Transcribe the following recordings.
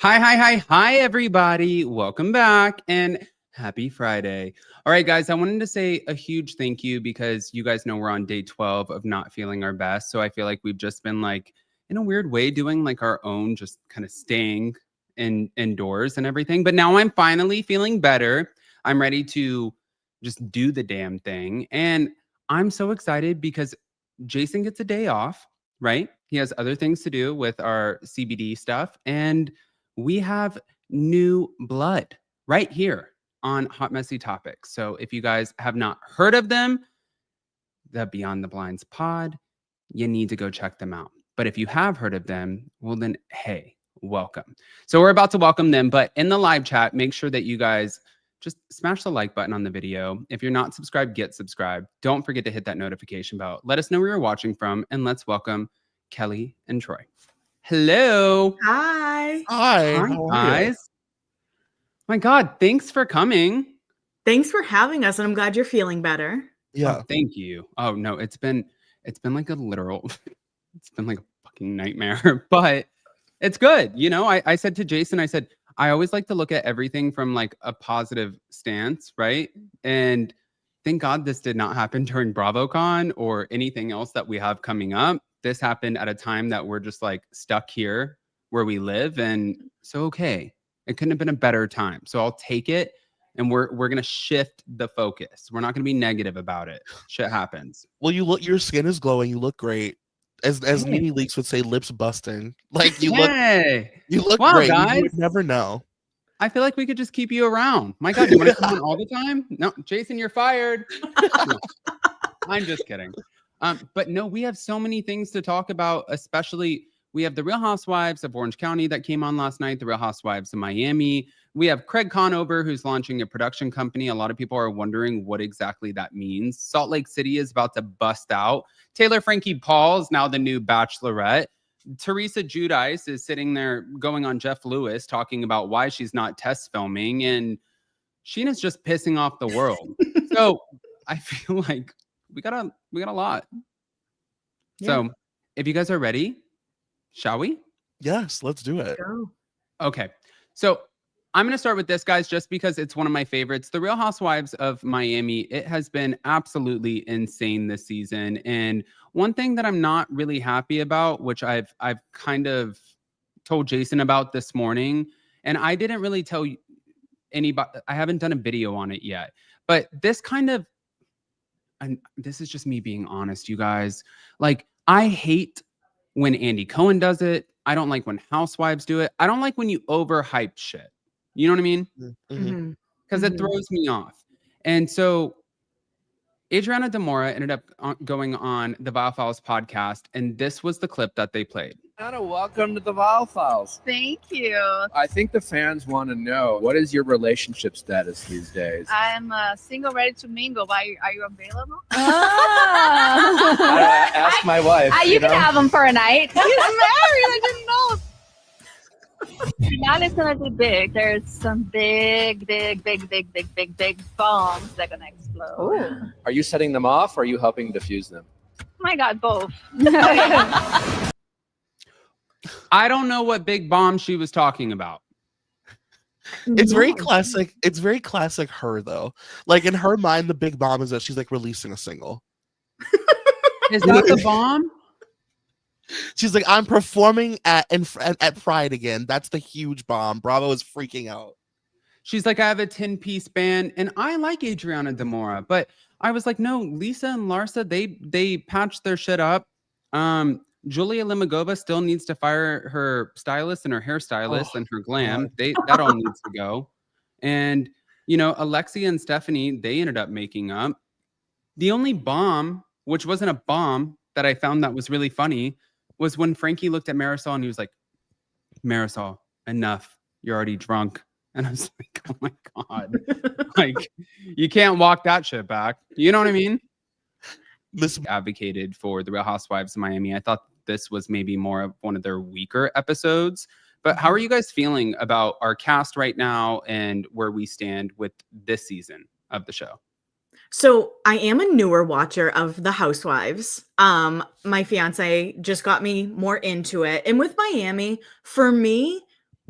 Hi, everybody. Welcome back and happy Friday. All right, guys, I wanted to say a huge thank you because you guys know we're on day 12 of not feeling our best. So I feel like we've just been like, in a weird way, doing like our own, just kind of staying indoors and everything. But now I'm finally feeling better. I'm ready to just do the damn thing. And I'm so excited because Jason gets a day off, right? He has other things to do with our CBD stuff. And we have new blood right here on Hot Messy Topics. So if you guys have not heard of them, the Beyond the Blinds pod, you need to go check them out. But if you have heard of them, well then, hey, welcome. So we're about to welcome them, but in the live chat, make sure that you guys just smash the like button on the video. If you're not subscribed, get subscribed. Don't forget to hit that notification bell. Let us know where you're watching from, and let's welcome Kelli and Troy. Hello. Hi. Hi, guys. My God, thanks for coming. Thanks for having us, and I'm glad you're feeling better. Yeah. Oh, thank you. Oh no, it's been like a literal, it's been like a fucking nightmare, but it's good. You know, I said to Jason, I said, I always like to look at everything from like a positive stance, right? And thank God this did not happen during BravoCon or anything else that we have coming up. This happened at a time that we're just like stuck here where we live. And so, okay, it couldn't have been a better time. So I'll take it. And we're going to shift the focus. We're not going to be negative about it. Shit happens. Well, your skin is glowing. You look great. As Nene Leakes would say, lips busting. Like you look wow, great. Guys. You would never know. I feel like we could just keep you around. My God, you want to come on all the time? No, Jason, you're fired. No, I'm just kidding. But no, we have so many things to talk about, especially we have the Real Housewives of Orange County that came on last night, the Real Housewives of Miami. We have Craig Conover, who's launching a production company. A lot of people are wondering what exactly that means. Salt Lake City is about to bust out. Taylor Frankie Paul is now the new Bachelorette. Teresa Giudice is sitting there going on Jeff Lewis talking about why she's not test filming. And Sheena's just pissing off the world. So I feel like we got a lot. Yeah. So if you guys are ready, shall we? Yes, let's do it. Go. Okay. So I'm going to start with this, guys, just because it's one of my favorites. The Real Housewives of Miami, it has been absolutely insane this season. And one thing that I'm not really happy about, which I've kind of told Jason about this morning, and I didn't really tell anybody, I haven't done a video on it yet, but this kind of, and this is just me being honest, you guys, like I hate when Andy Cohen does it. I don't like when Housewives do it. I don't like when you overhype shit. You know what I mean? Because it throws me off. And so Adriana Demora ended up going on the Viall Files podcast, and this was the clip that they played. Anna, welcome to the Viall Files. Thank you. I think the fans want to know, what is your relationship status these days? I'm single, ready to mingle. Are you available? Ask my wife. You can have him for a night. He's married. I didn't know. Now it's gonna be big. There's some big bombs that are gonna explode. Ooh. Are you setting them off, or are you helping defuse them? Oh my God, both. I don't know what big bomb she was talking about. It's very classic. It's very classic her, though. Like in her mind, the big bomb is that she's like releasing a single. Is that the bomb? She's like, I'm performing at Pride again. That's the huge bomb. Bravo is freaking out. She's like, I have a 10-piece band, and I like Adriana Demora, but I was like, no, Lisa and Larsa, they patched their shit up. Julia Limagova still needs to fire her stylist and her hairstylist and her glam. That all needs to go. And you know, Alexia and Stephanie, they ended up making up. The only bomb, which wasn't a bomb, that I found that was really funny was when Frankie looked at Marisol and he was like, Marisol, enough. You're already drunk. And I was like, oh my God. Like, you can't walk that shit back. You know what I mean? This advocated for the Real Housewives of Miami. I thought this was maybe more of one of their weaker episodes. But how are you guys feeling about our cast right now and where we stand with this season of the show? So I am a newer watcher of the Housewives. My fiance just got me more into it. And with Miami, for me,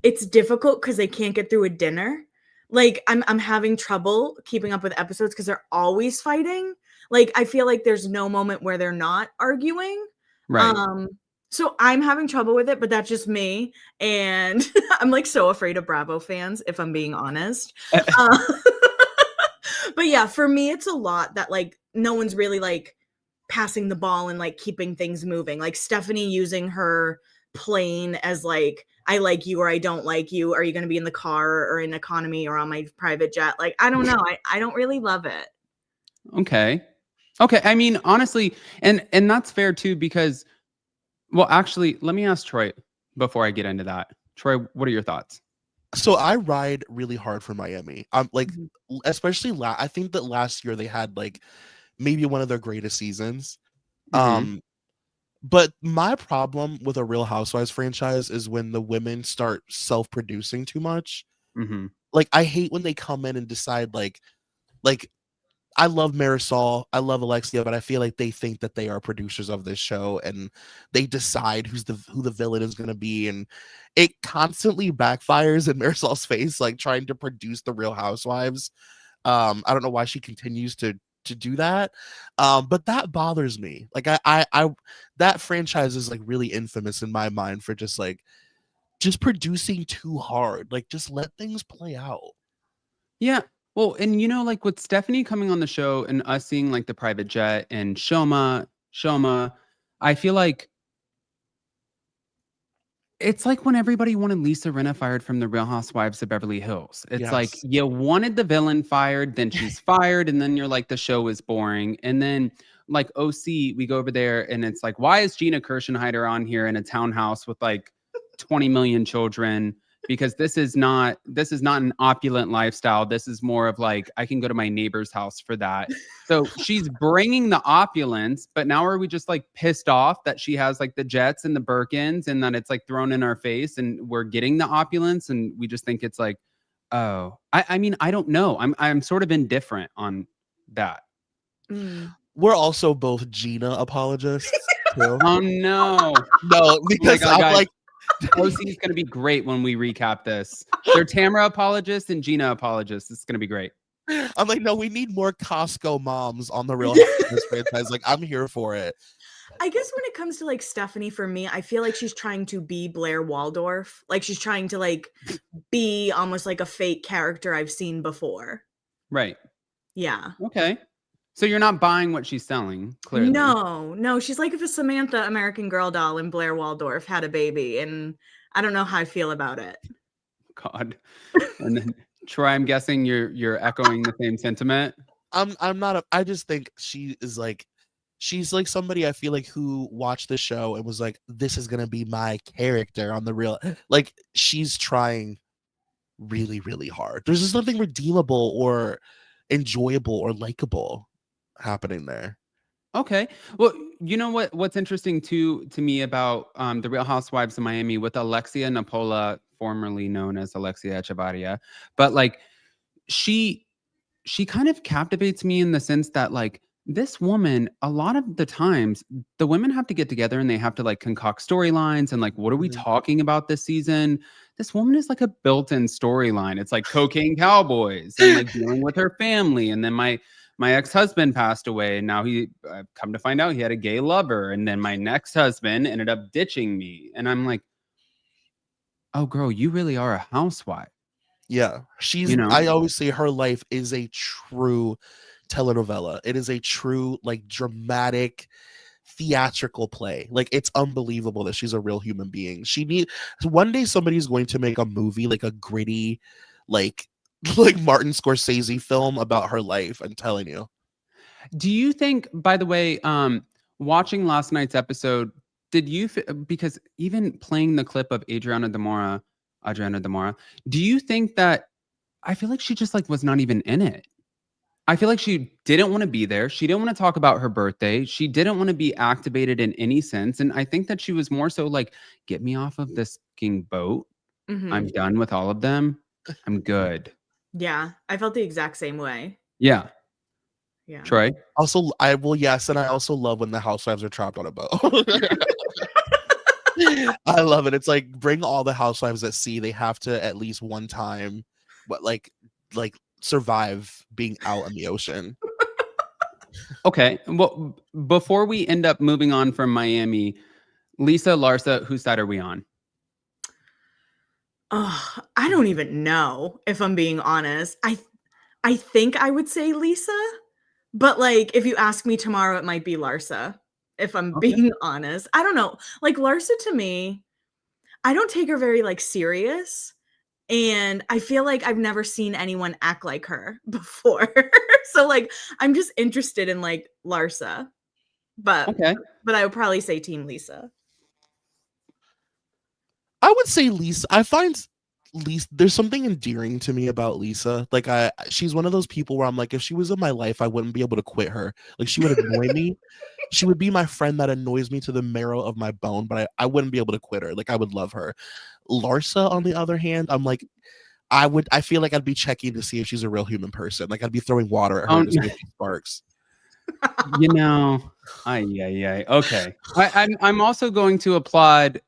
it's difficult because they can't get through a dinner. Like I'm having trouble keeping up with episodes because they're always fighting. Like I feel like there's no moment where they're not arguing. Right. So I'm having trouble with it, but that's just me. And I'm like so afraid of Bravo fans, if I'm being honest. But yeah, for me, it's a lot that like no one's really like passing the ball and like keeping things moving. Like Stephanie using her plane as like, I like you or I don't like you. Are you going to be in the car or in economy or on my private jet? Like, I don't know. I don't really love it. Okay. I mean, honestly, and that's fair too, because, well, actually, let me ask Troy before I get into that. Troy, what are your thoughts? So I ride really hard for Miami. I'm like, especially I think that last year they had like maybe one of their greatest seasons. But my problem with a Real Housewives franchise is when the women start self-producing too much. Like I hate when they come in and decide like I love Marisol, I love Alexia, but I feel like they think that they are producers of this show and they decide who the villain is going to be, and it constantly backfires in Marisol's face, like trying to produce the Real Housewives. I don't know why she continues to do that, but that bothers me. Like I that franchise is like really infamous in my mind for just producing too hard. Like just let things play out. Yeah. Well, and you know, like with Stephanie coming on the show and us seeing like the private jet and Shoma, I feel like it's like when everybody wanted Lisa Rinna fired from the Real Housewives of Beverly Hills. It's like you wanted the villain fired, then she's fired, and then you're like, the show is boring. And then like OC, we go over there and it's like, why is Gina Kirschenheiter on here in a townhouse with like 20 million children? Because this is not an opulent lifestyle. This is more of like, I can go to my neighbor's house for that. So she's bringing the opulence, but now are we just like pissed off that she has like the jets and the Birkins and that it's like thrown in our face and we're getting the opulence and we just think it's like, oh, I mean, I don't know. I'm sort of indifferent on that. We're also both Gina apologists. Too. Oh no. No, because I'm guys. like, OC is going to be great when we recap this. They're Tamara apologists and Gina apologists. It's going to be great. I'm like, no, we need more Costco moms on the Real Housewives franchise. Like, I'm here for it. I guess when it comes to like Stephanie, for me, I feel like she's trying to be Blair Waldorf. Like she's trying to like be almost like a fake character I've seen before. Right. Yeah. Okay. So you're not buying what she's selling, clearly. No. She's like if a Samantha American Girl doll and Blair Waldorf had a baby, and I don't know how I feel about it. God. And then Troy, I'm guessing you're echoing the same sentiment. I'm not. I just think she's like somebody I feel like who watched the show and was like, this is gonna be my character on the Real. Like she's trying really, really hard. There's just nothing redeemable or enjoyable or likable happening there. Okay. Well, you know what's interesting to me about the Real Housewives of Miami with Alexia Napola, formerly known as Alexia Echevarria, but like she kind of captivates me in the sense that like this woman, a lot of the times the women have to get together and they have to like concoct storylines and like, what are we talking about this season? This woman is like a built-in storyline. It's like cocaine cowboys and like dealing with her family. And then my ex-husband passed away. And now I've come to find out he had a gay lover. And then my next husband ended up ditching me. And I'm like, oh girl, you really are a housewife. Yeah. She's, I always say her life is a true telenovela. It is a true like dramatic theatrical play. Like it's unbelievable that she's a real human being. One day somebody's going to make a movie, like a gritty like Martin Scorsese film about her life. I'm telling you. Do you think, by the way, watching last night's episode, did you because even playing the clip of Adriana Demora, do you think that I feel like she just like was not even in it? I feel like she didn't want to be there. She didn't want to talk about her birthday. She didn't want to be activated in any sense. And I think that she was more so like, get me off of this fucking boat. I'm done with all of them. I'm good. Yeah, I felt the exact same way. Yeah. Troy? Also, yes, and I also love when the housewives are trapped on a boat. I love it. It's like bring all the housewives at sea. They have to at least one time, but like survive being out in the ocean. Okay. Well, before we end up moving on from Miami, Lisa, Larsa, whose side are we on? Oh, I don't even know, if I'm being honest. I think I would say Lisa, but like if you ask me tomorrow, it might be Larsa, if I'm being honest. I don't know. Like Larsa to me, I don't take her very like serious. And I feel like I've never seen anyone act like her before. So like I'm just interested in like Larsa. But I would probably say Team Lisa. I would say Lisa. I find Lisa, there's something endearing to me about Lisa. Like she's one of those people where I'm like, if she was in my life, I wouldn't be able to quit her. Like she would annoy me. She would be my friend that annoys me to the marrow of my bone, but I wouldn't be able to quit her. Like I would love her. Larsa, on the other hand, I'm like, I feel like I'd be checking to see if she's a real human person. Like I'd be throwing water at her to see if she sparks. You know, okay. I'm also going to applaud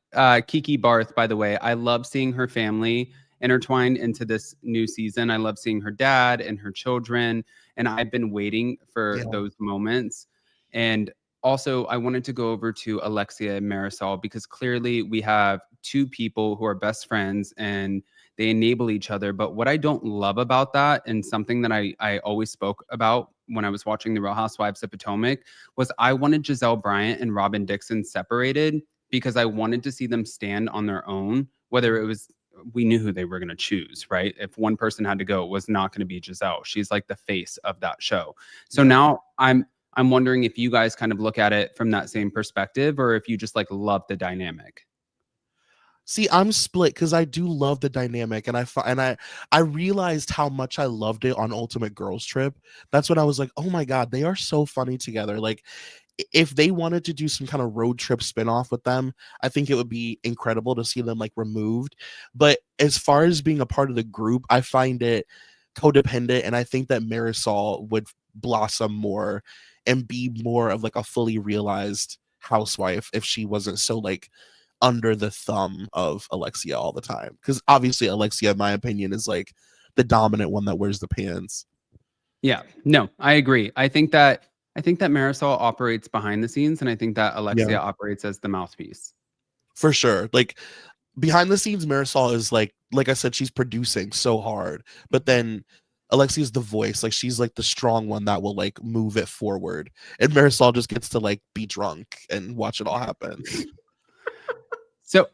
Kiki Barth, by the way. I love seeing her family intertwined into this new season. I love seeing her dad and her children, and I've been waiting for those moments. And also, I wanted to go over to Alexia and Marisol because clearly we have two people who are best friends and they enable each other. But what I don't love about that, and something that I always spoke about when I was watching The Real Housewives of Potomac, was I wanted Giselle Bryant and Robin Dixon separated because I wanted to see them stand on their own, whether it was, we knew who they were going to choose, right? If one person had to go, it was not going to be Giselle. She's like the face of that show. So now I'm wondering if you guys kind of look at it from that same perspective, or if you just like love the dynamic. See, I'm split because I do love the dynamic, and I realized how much I loved it on Ultimate Girls Trip. That's when I was like, oh my god, they are so funny together. Like, if they wanted to do some kind of road trip spinoff with them, I think it would be incredible to see them like removed. But as far as being a part of the group, I find it codependent, and I think that Marisol would blossom more and be more of like a fully realized housewife if she wasn't so like under the thumb of Alexia all the time. Because obviously Alexia, in my opinion, is like the dominant one that wears the pants. Yeah, no, I agree. I think that Marisol operates behind the scenes, and I think that Alexia operates as the mouthpiece. For sure. Like behind the scenes, Marisol is like I said, she's producing so hard, but then Alexia's the voice. Like she's like the strong one that will like move it forward, and Marisol just gets to like be drunk and watch it all happen. So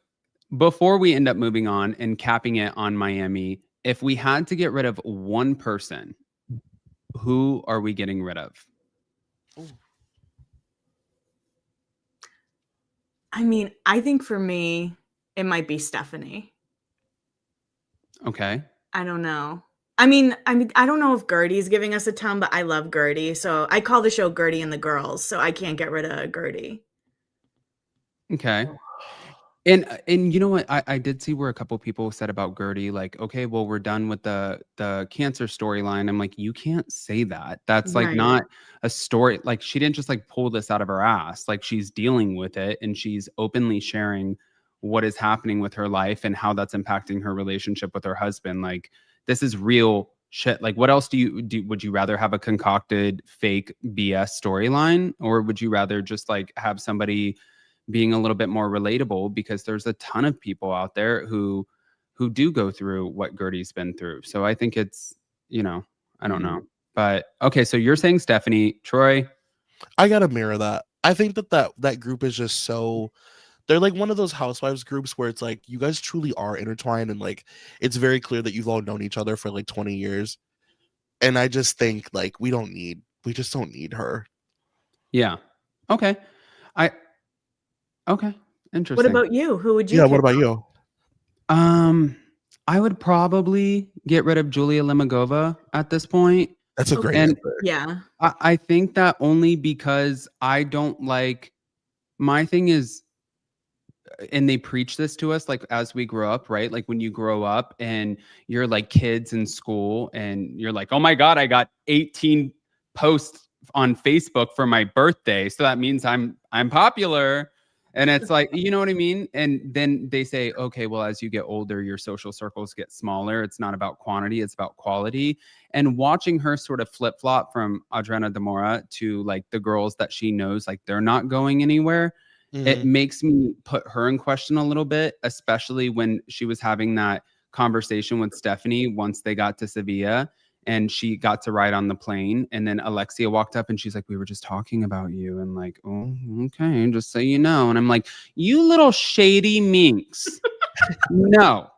before we end up moving on and capping it on Miami, if we had to get rid of one person, who are we getting rid of? I mean, I think for me, it might be Stephanie. Okay. I don't know. I mean, I don't know if Gertie's giving us a ton, but I love Gertie. So I call the show Gertie and the Girls. So I can't get rid of Gertie. Okay. And you know what? I did see where a couple people said about Gertie, like, okay, well, we're done with the cancer storyline. I'm like, you can't say that. That's like not a story. Like she didn't just like pull this out of her ass. Like she's dealing with it and she's openly sharing what is happening with her life and how that's impacting her relationship with her husband. Like this is real shit. Like what else would you rather have a concocted fake BS storyline, or would you rather just like have somebody being a little bit more relatable, because there's a ton of people out there who do go through what Gertie's been through. So I think it's, you know, I don't know. But okay, so you're saying Stephanie. Troy? I gotta mirror that. I think that group is just so, they're like one of those housewives groups where it's like you guys truly are intertwined, and like it's very clear that you've all known each other for like 20 years. And I just think like we just don't need her. Yeah. Okay. Okay. Interesting. What about you? Who would you? Yeah. What about you? I would probably get rid of Julia Limagova at this point. That's a great answer. Yeah. I think that only because I don't like, my thing is, and they preach this to us like as we grow up, right? Like when you grow up and you're like kids in school and you're like, oh my God, I got 18 posts on Facebook for my birthday. So that means I'm popular. And it's like, you know what I mean? And then they say, okay, well, as you get older, your social circles get smaller. It's not about quantity, it's about quality. And watching her sort of flip flop from Adriana Demora to like the girls that she knows, like they're not going anywhere. It makes me put her in question a little bit, especially when she was having that conversation with Stephanie once they got to Sevilla and she got to ride on the plane. And then Alexia walked up and she's like, we were just talking about you. And like, oh, okay, just so you know. And I'm like, you little shady minx. No.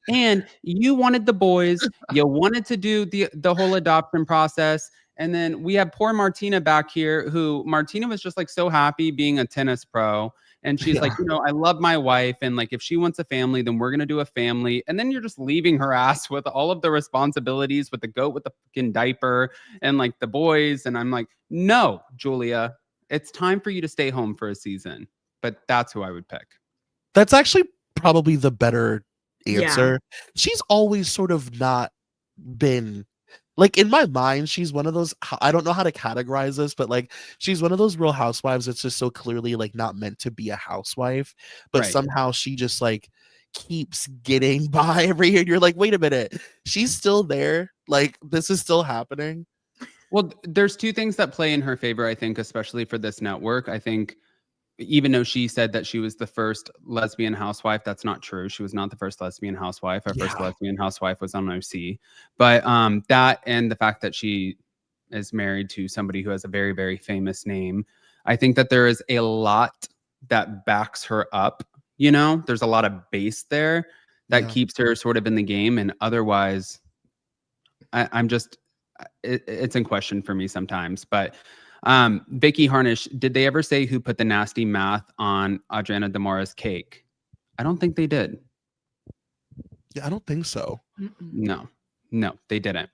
And you wanted the boys. You wanted to do the whole adoption process. And then we have poor Martina back here who Martina was just like so happy being a tennis pro. And she's like, you know, I love my wife. And like, if she wants a family, then we're going to do a family. And then you're just leaving her ass with all of the responsibilities with the goat with the fucking diaper and like the boys. And I'm like, no, Julia, it's time for you to stay home for a season. But that's who I would pick. That's actually probably the better answer. She's always sort of not been like, in my mind, she's one of those, I don't know how to categorize this, but like she's one of those Real Housewives that's just so clearly like not meant to be a housewife, but somehow she just like keeps getting by every year. You're like, wait a minute, she's still there, like this is still happening. Well, there's two things that play in her favor, I think, especially for this network. I think even though she said that she was the first lesbian housewife, that's not true. She was not the first lesbian housewife. Our first lesbian housewife was on OC. But that and the fact that she is married to somebody who has a very, very famous name, I think that there is a lot that backs her up. You know, there's a lot of base there that keeps her sort of in the game. And otherwise, I'm just, it's in question for me sometimes. But Vicky Harnish, did they ever say who put the nasty math on Adriana Demora's cake? I don't think they did. Yeah, I don't think so. No, they didn't.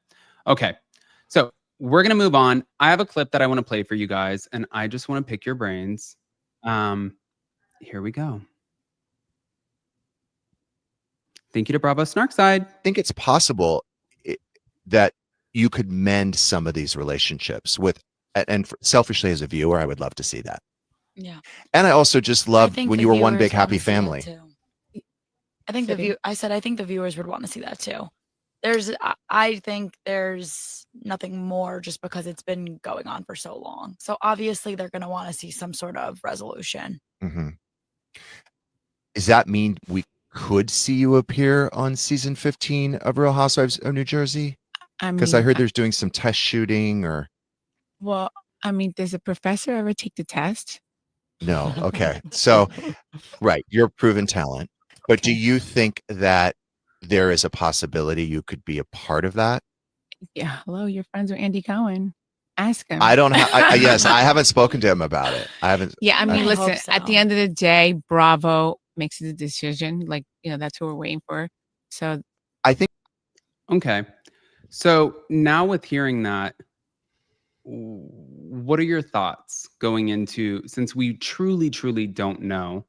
Okay, so we're going to move on. I have a clip that I want to play for you guys, and I just want to pick your brains. Here we go. Thank you to Bravo Snarkside. I think it's possible that you could mend some of these relationships with, and selfishly as a viewer, I would love to see that. Yeah. And I also just love when you were one big happy family. I think I think the viewers would want to see that too. I think there's nothing more just because it's been going on for so long. So obviously they're going to want to see some sort of resolution. Does that mean we could see you appear on season 15 of Real Housewives of New Jersey? Because I heard there's doing some test shooting or. Well, I mean, does a professor ever take the test? No. Okay. So, right. You're a proven talent. But do you think that there is a possibility you could be a part of that? Yeah. Hello, you're friends with Andy Cohen. Ask him. I don't yes, I haven't spoken to him about it. I haven't. Yeah. I mean, listen, at the end of the day, Bravo makes the decision. Like, you know, that's who we're waiting for. So I think. Okay. So now with hearing that, what are your thoughts going into, since we truly don't know,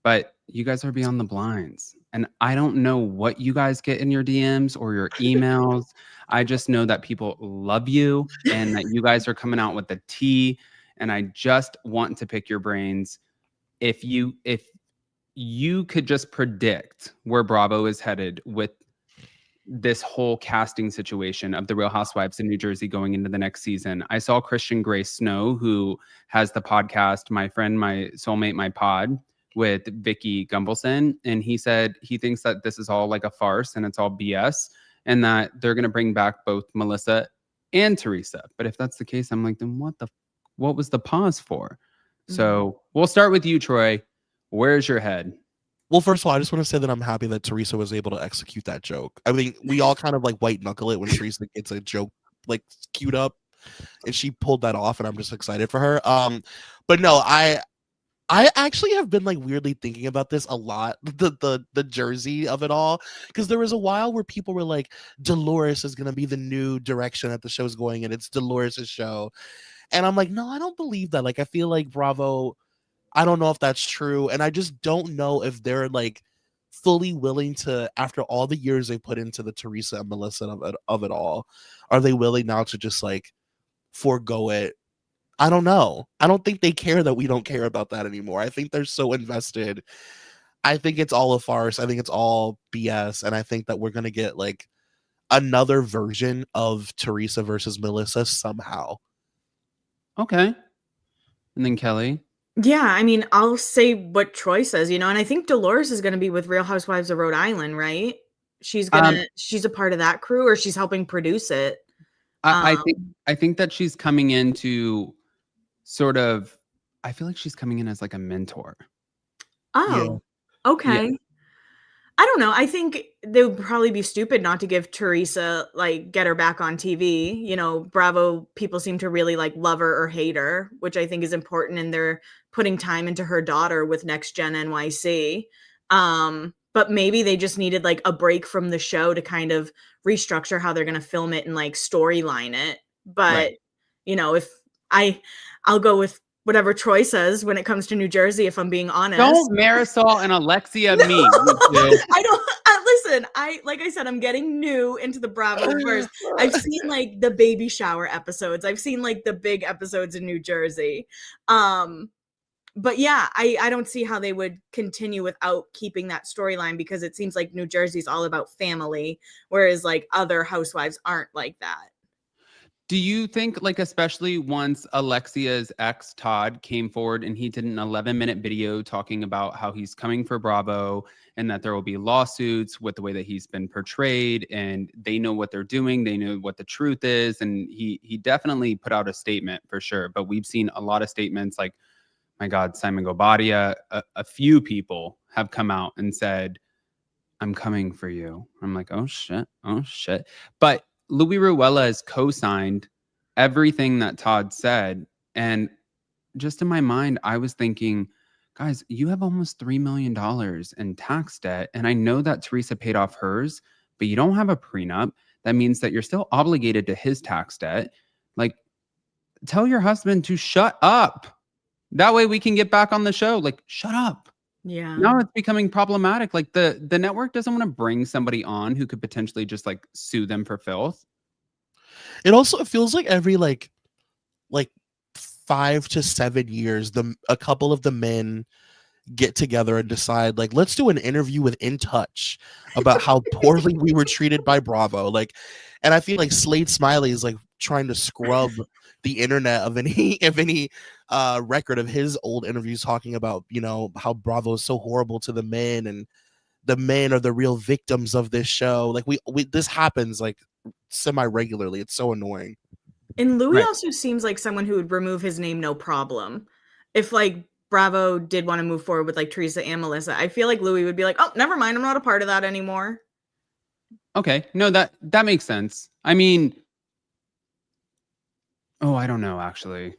but you guys are beyond the blinds and I don't know what you guys get in your DMs or your emails. I just know that people love you and that you guys are coming out with the tea, and I just want to pick your brains. If you could just predict where Bravo is headed with this whole casting situation of the Real Housewives in New Jersey going into the next season. I saw Christian Grace Snow, who has the podcast, My Friend, My Soulmate, My Pod, with Vicky Gumbelson. And he said he thinks that this is all like a farce and it's all BS and that they're going to bring back both Melissa and Teresa. But if that's the case, I'm like, then what was the pause for? So we'll start with you, Troy. Where's your head? Well, first of all, I just want to say that I'm happy that Teresa was able to execute that joke. I mean, we all kind of like white knuckle it when Teresa gets a joke like queued up, and she pulled that off, and I'm just excited for her. But no, I actually have been like weirdly thinking about this a lot, the Jersey of it all, because there was a while where people were like, Dolores is gonna be the new direction that the show's going, and it's Dolores' show, and I'm like, no, I don't believe that. Like, I feel like Bravo. I don't know if that's true. And I just don't know if they're like fully willing to, after all the years they put into the Teresa and Melissa of it all, are they willing now to just like forego it I don't know. I don't think they care that we don't care about that anymore. I think they're so invested. I think it's all a farce. I think it's all BS. And I think that we're going to get like another version of Teresa versus Melissa somehow. Okay. And then Kelly. Yeah, I mean, I'll say what Troy says, and I think Dolores is going to be with Real Housewives of Rhode Island, right? She's a part of that crew, or she's helping produce it. I think that she's coming in to sort of, I feel like she's coming in as like a mentor. Oh, yeah. Okay. Yeah. I don't know. I think they would probably be stupid not to give Teresa, like, get her back on TV. Bravo people seem to really like love her or hate her, which I think is important. And they're putting time into her daughter with Next Gen NYC. But maybe they just needed like a break from the show to kind of restructure how they're going to film it and like storyline it. But, if I'll go with whatever Troy says when it comes to New Jersey, if I'm being honest. Don't Marisol and Alexia me. I don't listen. Like I said, I'm getting new into the Bravo verse. I've seen like the baby shower episodes. I've seen like the big episodes in New Jersey. But yeah, I don't see how they would continue without keeping that storyline, because it seems like New Jersey's all about family, whereas like other housewives aren't like that. Do you think, like, especially once Alexia's ex, Todd, came forward and he did an 11-minute video talking about how he's coming for Bravo and that there will be lawsuits with the way that he's been portrayed, and they know what they're doing, they know what the truth is, and he definitely put out a statement for sure. But we've seen a lot of statements like, my God, Simon Gobadia, a few people have come out and said, I'm coming for you. I'm like, oh shit. But Louis Ruella has co-signed everything that Todd said. And just in my mind, I was thinking, guys, you have almost $3 million in tax debt. And I know that Teresa paid off hers, but you don't have a prenup. That means that you're still obligated to his tax debt. Like, tell your husband to shut up. That way we can get back on the show. Like, shut up. Yeah. Now it's becoming problematic. Like the network doesn't want to bring somebody on who could potentially just like sue them for filth. It also feels like every like 5 to 7 years, a couple of the men get together and decide, like, let's do an interview with In Touch about how poorly we were treated by Bravo. Like, and I feel like Slade Smiley is like trying to scrub the internet of any record of his old interviews talking about, how Bravo is so horrible to the men and the men are the real victims of this show. Like we this happens like semi-regularly. It's so annoying. And Louis also seems like someone who would remove his name no problem. If like Bravo did want to move forward with like Teresa and Melissa, I feel like Louis would be like, oh, never mind, I'm not a part of that anymore. Okay. No, that makes sense. I mean, I don't know, actually.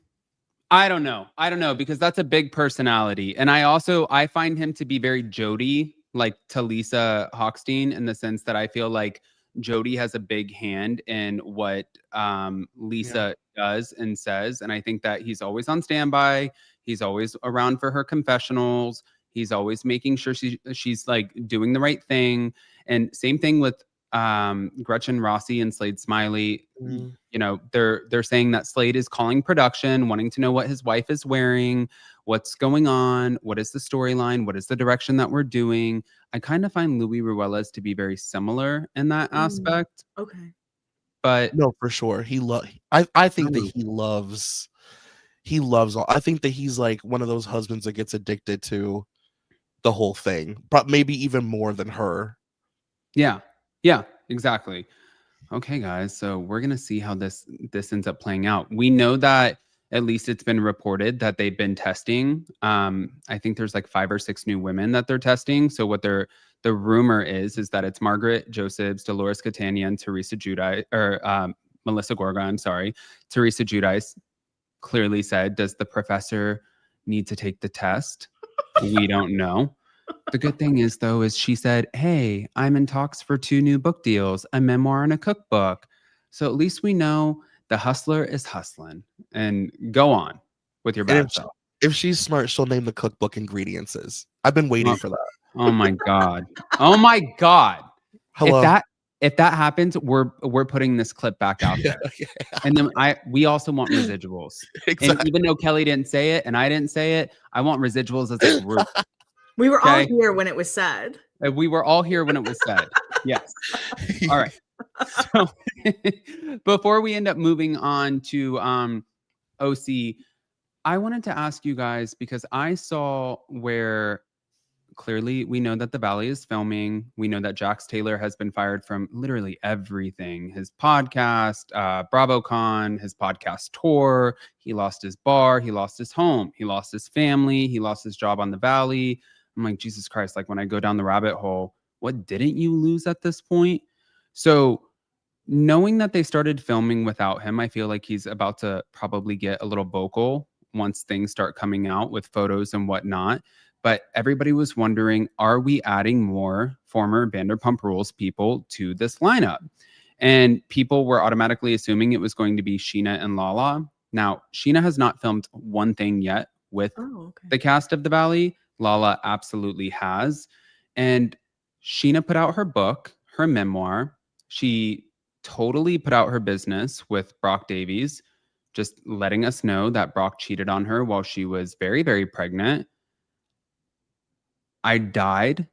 I don't know, because that's a big personality. And I find him to be very Jody, like to Lisa Hochstein, in the sense that I feel like Jody has a big hand in what Lisa does and says. And I think that he's always on standby. He's always around for her confessionals. He's always making sure she's like doing the right thing. And same thing with Gretchen Rossi and Slade Smiley. They're saying that Slade is calling production, wanting to know what his wife is wearing, what's going on, what is the storyline, what is the direction that we're doing. I kind of find Louis Ruella's to be very similar in that aspect. Okay. But no, for sure. I think that he loves all. I think that he's like one of those husbands that gets addicted to the whole thing, but maybe even more than her. Yeah, exactly. Okay, guys. So we're going to see how this ends up playing out. We know that at least it's been reported that they've been testing. I think there's like 5 or 6 new women that they're testing. So what the rumor is that it's Margaret Josephs, Dolores Catania, and Teresa Giudice, or Melissa Gorgon, sorry. Teresa Giudice clearly said, does the professor need to take the test? We don't know. The good thing is, though, is she said, hey, I'm in talks for 2 new book deals, a memoir and a cookbook. So at least we know the hustler is hustling. And go on with your bad self. If she's smart, she'll name the cookbook Ingredients. I've been waiting for that. Oh, my God. Oh, my God. Hello. if that happens, we're putting this clip back out there. And then we also want residuals. Exactly. And even though Kelly didn't say it and I didn't say it, I want residuals as a group. We were all here when it was said. We were all here when it was said. Yes. All right. So before we end up moving on to OC, I wanted to ask you guys, because I saw where clearly we know that the Valley is filming. We know that Jax Taylor has been fired from literally everything. His podcast, BravoCon, his podcast tour. He lost his bar. He lost his home. He lost his family. He lost his job on the Valley. I'm like, Jesus Christ, like when I go down the rabbit hole, what didn't you lose at this point? So knowing that they started filming without him, I feel like he's about to probably get a little vocal once things start coming out with photos and whatnot. But everybody was wondering, are we adding more former Vanderpump Rules people to this lineup? And people were automatically assuming it was going to be Scheana and Lala. Now, Scheana has not filmed one thing yet with the cast of The Valley. Lala absolutely has. And Scheana put out her book, her memoir. She totally put out her business with Brock Davies, just letting us know that Brock cheated on her while she was very, very pregnant. I died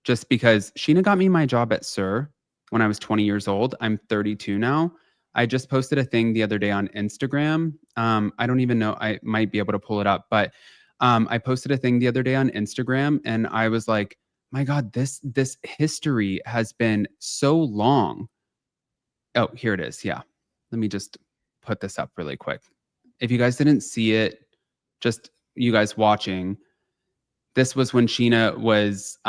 just because Scheana got me my job at SUR when I was 20 years old. I'm 32 now. I just posted a thing the other day on Instagram. I don't even know. I might be able to pull it up, but I posted a thing the other day on Instagram and I was like, my God, this history has been so long. Oh, here it is. Yeah. Let me just put this up really quick. If you guys didn't see it, just you guys watching, this was when Scheana was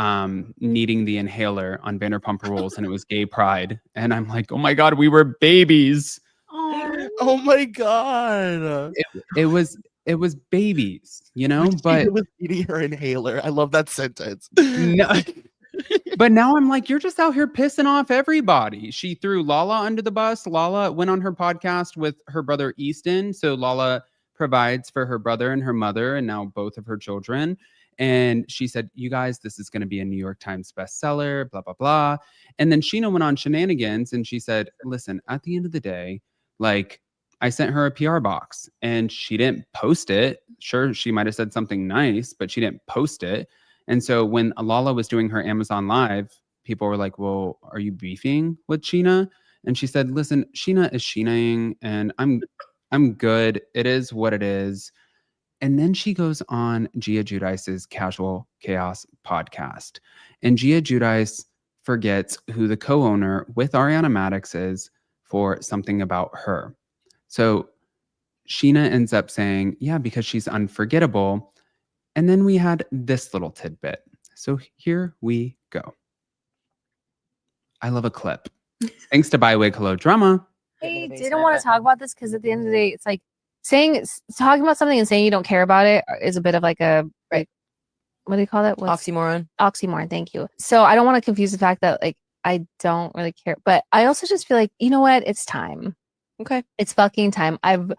needing the inhaler on Vanderpump Rules and it was gay pride. And I'm like, oh my God, we were babies. Oh my God. It was babies, you know, but Scheana was eating her inhaler. I love that sentence. No, but now I'm like, you're just out here pissing off everybody. She threw Lala under the bus. Lala went on her podcast with her brother Easton. So Lala provides for her brother and her mother and now both of her children. And she said, you guys, this is going to be a New York Times bestseller, blah, blah, blah. And then Scheana went on Shenanigans and she said, listen, at the end of the day, like I sent her a PR box and she didn't post it. Sure, she might have said something nice, but she didn't post it. And so when Lala was doing her Amazon Live, people were like, well, are you beefing with Scheana? And she said, listen, Scheana is Scheanaing and I'm good. It is what it is. And then she goes on Gia Giudice's Casual Chaos podcast. And Gia Giudice forgets who the co-owner with Ariana Madix is for something about her. So Scheana ends up saying, yeah, because she's unforgettable. And then we had this little tidbit. So here we go. I love a clip. Thanks to Bywig Hello Drama. I didn't want to talk about this because at the end of the day, it's like talking about something and saying you don't care about it is a bit of like a what do you call that? Oxymoron. Thank you. So I don't want to confuse the fact that like I don't really care, but I also just feel like, you know what? It's time. Okay. It's fucking time. I've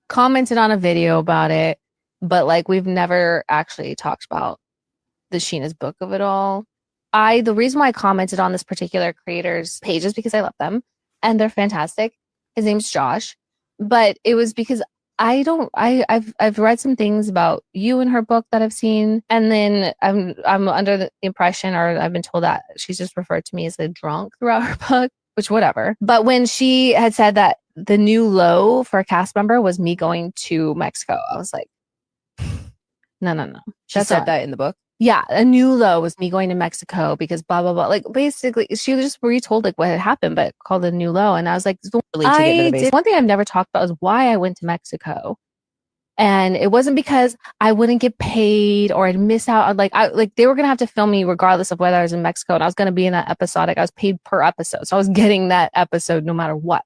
commented on a video about it, but like we've never actually talked about the Scheana's book of it all. The reason why I commented on this particular creator's page is because I love them and they're fantastic. His name's Josh, but it was because I've read some things about you in her book that I've seen, and then I'm under the impression, or I've been told that she's just referred to me as a drunk throughout her book, which whatever. But when she had said that the new low for a cast member was me going to Mexico, I was like, no. She said that in the book? Yeah, a new low was me going to Mexico because blah, blah, blah. Like, basically, she just retold, like, what had happened, but called a new low. And I was like, one thing I've never talked about is why I went to Mexico. And it wasn't because I wouldn't get paid or I'd miss out on, like, they were going to have to film me regardless of whether I was in Mexico. And I was going to be in that episodic. I was paid per episode. So I was getting that episode no matter what.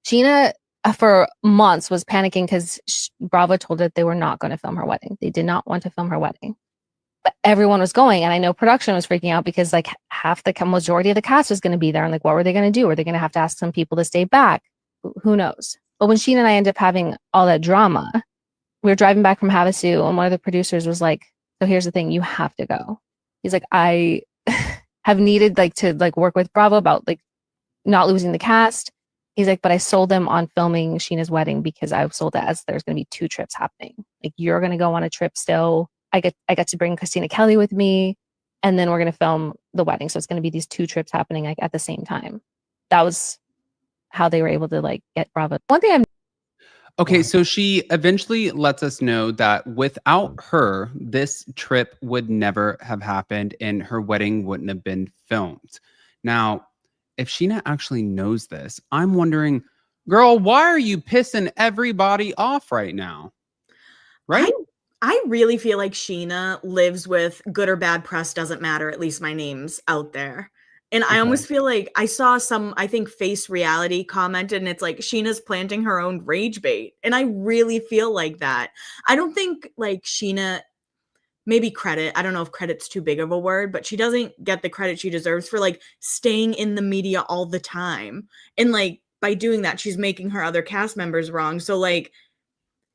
Scheana, for months, was panicking because Bravo told her they were not going to film her wedding. They did not want to film her wedding. But everyone was going, and I know production was freaking out because like half the majority of the cast was going to be there, and like what were they going to do? Were they going to have to ask some people to stay back? Who knows? But when Scheana and I ended up having all that drama, we were driving back from Havasu, and one of the producers was like, "So here's the thing, you have to go." He's like, "I have needed like to like work with Bravo about like not losing the cast. He's like, but I sold them on filming Sheena's wedding because I sold it as there's going to be 2 trips happening. Like, you're going to go on a trip still. I got to bring Christina Kelly with me, and then we're going to film the wedding. So it's going to be these 2 trips happening like at the same time. That was how they were able to like get Bravo. One thing Okay, so she eventually lets us know that without her, this trip would never have happened and her wedding wouldn't have been filmed. Now, if Sheena actually knows this, I'm wondering, girl, why are you pissing everybody off right now? Right? I really feel like Sheena lives with good or bad press doesn't matter. At least my name's out there. And I almost feel like I saw some, I think, Face Reality commented, and it's like Sheena's planting her own rage bait. And I really feel like that. I don't think like Sheena, maybe credit, I don't know if credit's too big of a word, but she doesn't get the credit she deserves for like staying in the media all the time. And like by doing that, she's making her other cast members wrong. So like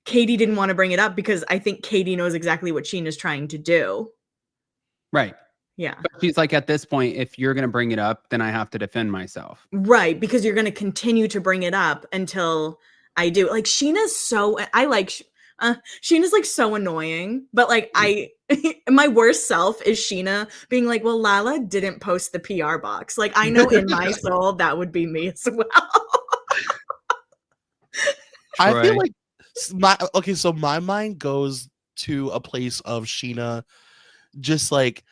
Katie didn't want to bring it up because I think Katie knows exactly what Sheena's trying to do. Right. Yeah. But she's like, at this point, if you're going to bring it up, then I have to defend myself. Right. Because you're going to continue to bring it up until I do. Like, Sheena's so, I like, Sheena's like so annoying, but like my worst self is Sheena being like, well, Lala didn't post the PR box. Like, I know in my soul that would be me as well. I feel like so my mind goes to a place of Sheena just like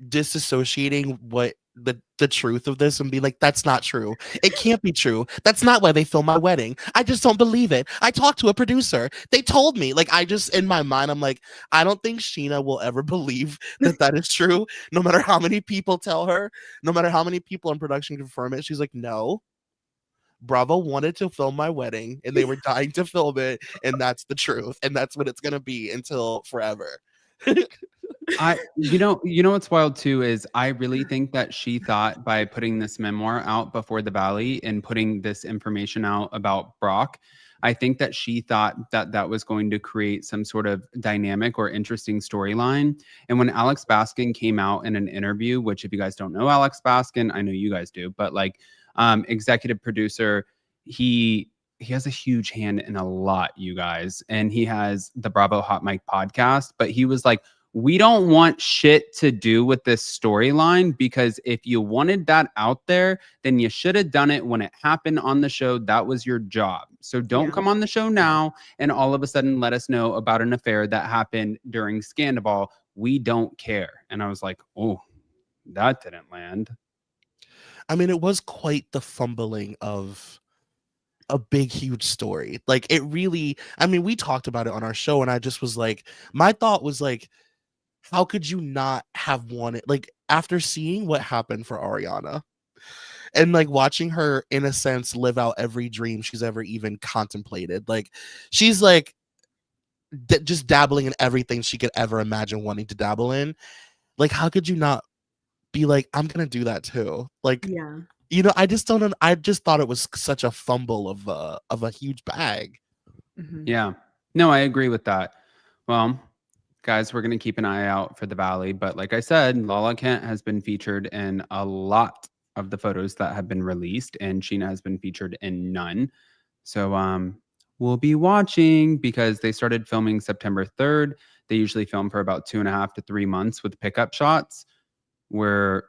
disassociating what the truth of this and be like, that's not true. It can't be true. That's not why they filmed my wedding. I just don't believe it. I talked to a producer. They told me. Like, I just, in my mind, I'm like, I don't think Sheena will ever believe that is true. No matter how many people tell her, no matter how many people in production confirm it, she's like, no. Bravo wanted to film my wedding and they were dying to film it, and that's the truth, and that's what it's gonna be until forever. You know what's wild too is I really think that she thought by putting this memoir out before the Valley and putting this information out about Brock, I think that she thought that that was going to create some sort of dynamic or interesting storyline. And when Alex Baskin came out in an interview, which if you guys don't know Alex Baskin, I know you guys do, but like executive producer, he has a huge hand in a lot, you guys. And he has the Bravo Hot Mic podcast, but he was like, we don't want shit to do with this storyline, because if you wanted that out there, then you should have done it when it happened on the show. That was your job. So don't come on the show now and all of a sudden let us know about an affair that happened during Scandal. We don't care. And I was like, oh, that didn't land. I mean, it was quite the fumbling of a big, huge story. Like, it really, I mean, we talked about it on our show, and I just was like, my thought was like, how could you not have wanted, like, after seeing what happened for Ariana and like watching her, in a sense, live out every dream she's ever even contemplated. Like, she's like just dabbling in everything she could ever imagine wanting to dabble in. Like, how could you not be like, I'm gonna do that too? Like, you know, I just don't. I just thought it was such a fumble of a huge bag. Yeah, no, I agree with that. Well, guys, we're going to keep an eye out for the Valley. But like I said, Lala Kent has been featured in a lot of the photos that have been released, and Sheena has been featured in none. So we'll be watching, because they started filming September 3rd. They usually film for about 2.5 to 3 months with pickup shots. We're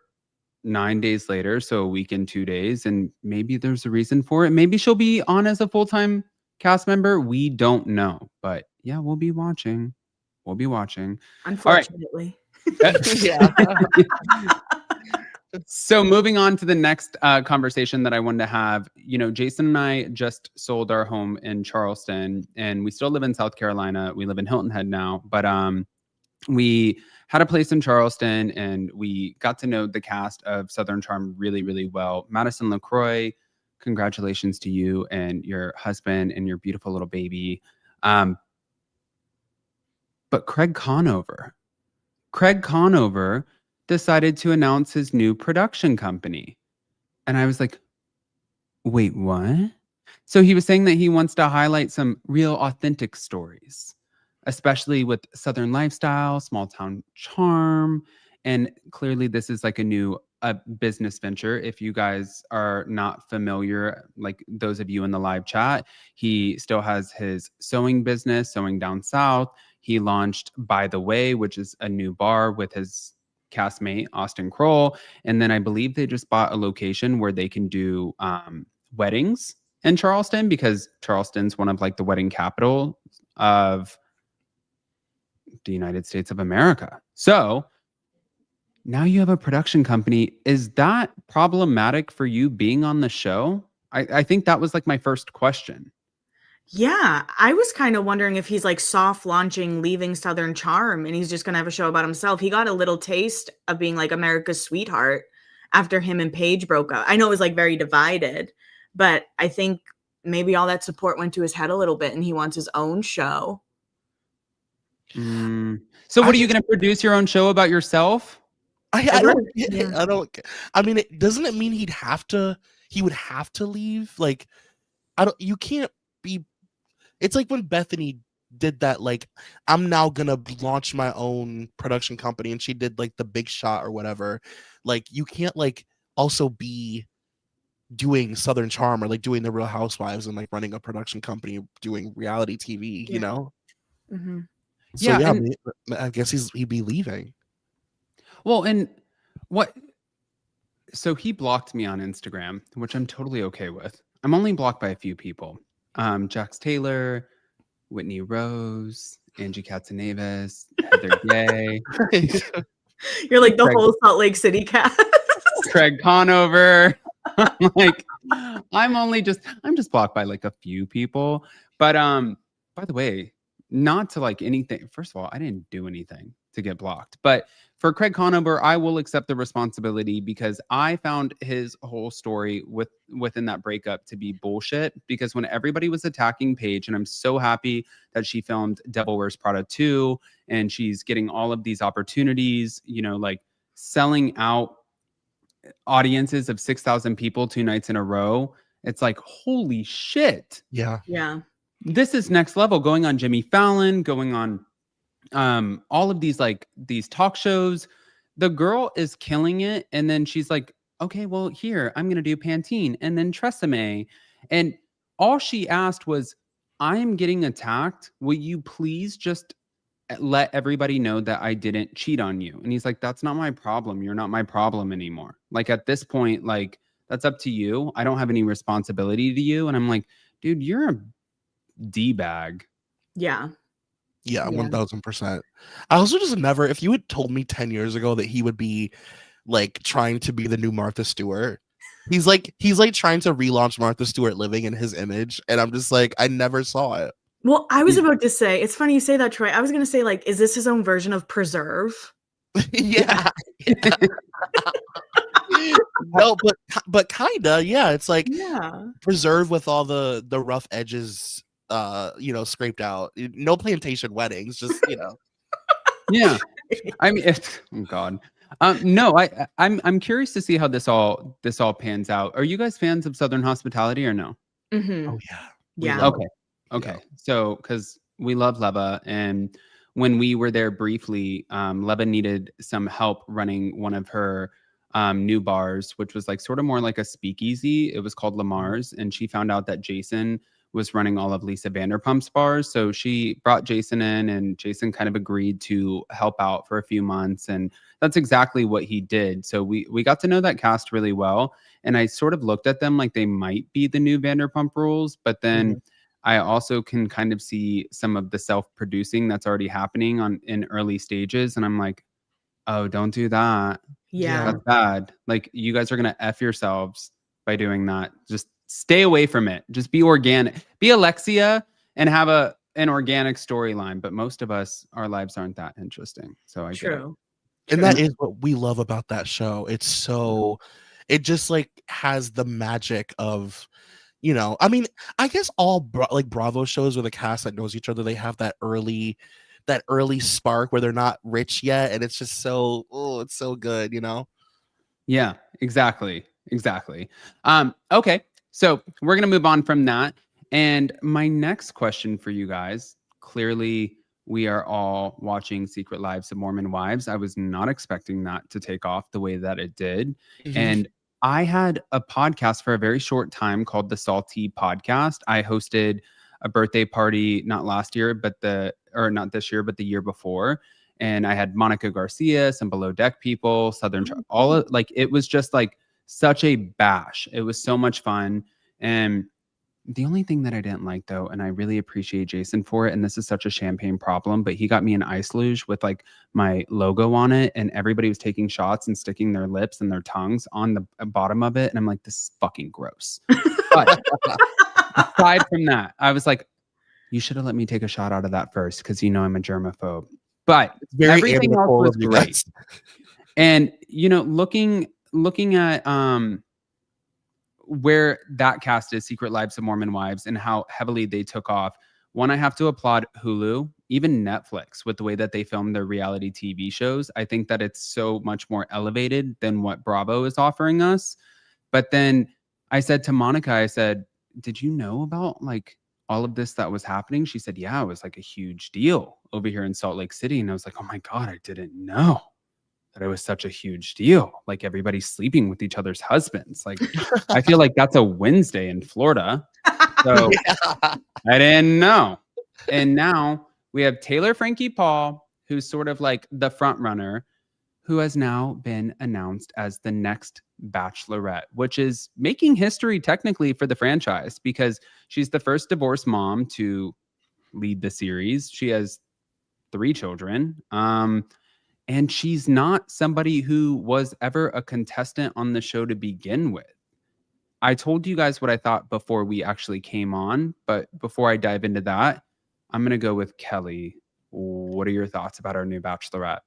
9 days later, so a week and 2 days, and maybe there's a reason for it. Maybe she'll be on as a full-time cast member. We don't know. But yeah, we'll be watching. We'll be watching. Unfortunately. Yeah. So moving on to the next conversation that I wanted to have, you know, Jason and I just sold our home in Charleston, and we still live in South Carolina. We live in Hilton Head now, but we had a place in Charleston, and we got to know the cast of Southern Charm really, really well. Madison LaCroix, congratulations to you and your husband and your beautiful little baby. But Craig Conover decided to announce his new production company. And I was like, wait, what? So he was saying that he wants to highlight some real authentic stories, especially with Southern lifestyle, small town charm. And clearly this is like a new a business venture. If you guys are not familiar, like those of you in the live chat, he still has his sewing business, Sewing Down South. He launched By the Way, which is a new bar with his castmate, Austin Kroll. And then I believe they just bought a location where they can do weddings in Charleston, because Charleston's one of like the wedding capital of the United States of America. So now you have a production company. Is that problematic for you being on the show? I think that was like my first question. Yeah, I was kind of wondering if he's like soft launching Leaving Southern Charm and he's just going to have a show about himself. He got a little taste of being like America's sweetheart after him and Paige broke up. I know it was like very divided, but I think maybe all that support went to his head a little bit and he wants his own show. So what are you going to produce your own show about yourself? I don't. I mean, doesn't it mean he would have to leave? Like, you can't be. It's like when Bethany did that, like, I'm now gonna launch my own production company, and she did like the Big Shot or whatever. Like, you can't like also be doing Southern Charm or like doing the Real Housewives and like running a production company doing reality TV, you know? Mm-hmm. So yeah, I guess he'd be leaving. Well, and what? So he blocked me on Instagram, which I'm totally okay with. I'm only blocked by a few people. Jax Taylor, Whitney Rose, Angie Katsunevis, Heather Gay. You're like the whole Salt Lake City cast. Craig Conover. I'm just blocked by like a few people. But by the way, not to like anything. First of all, I didn't do anything to get blocked. But for Craig Conover, I will accept the responsibility because I found his whole story within that breakup to be bullshit. Because when everybody was attacking Paige, and I'm so happy that she filmed Devil Wears Prada 2 and she's getting all of these opportunities, you know, like selling out audiences of 6,000 people 2 nights in a row. It's like, holy shit. Yeah. Yeah. This is next level, going on Jimmy Fallon, going on all of these talk shows. The girl is killing it, and then she's like, okay, well, here I'm gonna do Pantene and then Tresemme, and all she asked was, I am getting attacked, will you please just let everybody know that I didn't cheat on you? And he's like, that's not my problem, you're not my problem anymore. Like, at this point, like, that's up to you, I don't have any responsibility to you. And I'm like, dude, you're a D-bag. Yeah. Yeah, 1000%. I also just never, if you had told me 10 years ago that he would be like trying to be the new Martha Stewart, he's like trying to relaunch Martha Stewart Living in his image, and I'm just like, I never saw it. Well, I was about to say, it's funny you say that, Troy. I was gonna say, like, is this his own version of Preserve? Yeah. No, but kinda, yeah. It's like Preserve with all the rough edges scraped out. No plantation weddings, just Yeah. I mean, oh God. No, I'm curious to see how this all pans out. Are you guys fans of Southern hospitality or no? Mm-hmm. Oh yeah. Yeah. Okay. Yeah. So, because we love Leva, and when we were there briefly, Leva needed some help running one of her new bars, which was like sort of more like a speakeasy. It was called Lamar's, and she found out that Jason was running all of Lisa Vanderpump's bars. So she brought Jason in, and Jason kind of agreed to help out for a few months. And that's exactly what he did. So we got to know that cast really well. And I sort of looked at them like they might be the new Vanderpump Rules, but then I also can kind of see some of the self-producing that's already happening in early stages. And I'm like, oh, don't do that. Yeah. That's bad. Like, you guys are going to F yourselves by doing that. Just stay away from it. Just be organic. Be Alexia and have an organic storyline. But most of us, our lives aren't that interesting. So I get it. And that is what we love about that show. It's so, it just like has the magic of, I mean, I guess all Bravo shows where the cast that knows each other, they have that early spark where they're not rich yet, and it's just so, it's so good, Yeah, exactly. Okay, so we're gonna move on from that, and my next question for you guys, clearly we are all watching Secret Lives of Mormon Wives. I was not expecting that to take off the way that it did. And I had a podcast for a very short time called the Salty Podcast. I hosted a birthday party, not last year, not this year, but the year before. And I had Monica Garcia, some Below Deck people, it was just like such a bash. It was so much fun. And the only thing that I didn't like, though, and I really appreciate Jason for it, and this is such a champagne problem, but he got me an ice luge with like my logo on it, and everybody was taking shots and sticking their lips and their tongues on the bottom of it. And I'm like, this is fucking gross. But aside from that, I was like, you should have let me take a shot out of that first, because you know I'm a germaphobe. But everything else was great. And, you know, looking at where that cast is, Secret Lives of Mormon Wives, and how heavily they took off. One, I have to applaud Hulu, even Netflix, with the way that they film their reality TV shows. I think that it's so much more elevated than what Bravo is offering us. But then I said to Monica, I said, did you know about like all of this that was happening? She said, yeah, it was like a huge deal over here in Salt Lake City. And I was like, oh my God, I didn't know that it was such a huge deal. Like everybody's sleeping with each other's husbands. Like, I feel like that's a Wednesday in Florida. So I didn't know. And now we have Taylor Frankie Paul, who's sort of like the front runner, who has now been announced as the next Bachelorette, which is making history technically for the franchise, because she's the first divorced mom to lead the series. She has 3 children. And she's not somebody who was ever a contestant on the show to begin with. I told you guys what I thought before we actually came on, but before I dive into that, I'm going to go with Kelli. What are your thoughts about our new Bachelorette?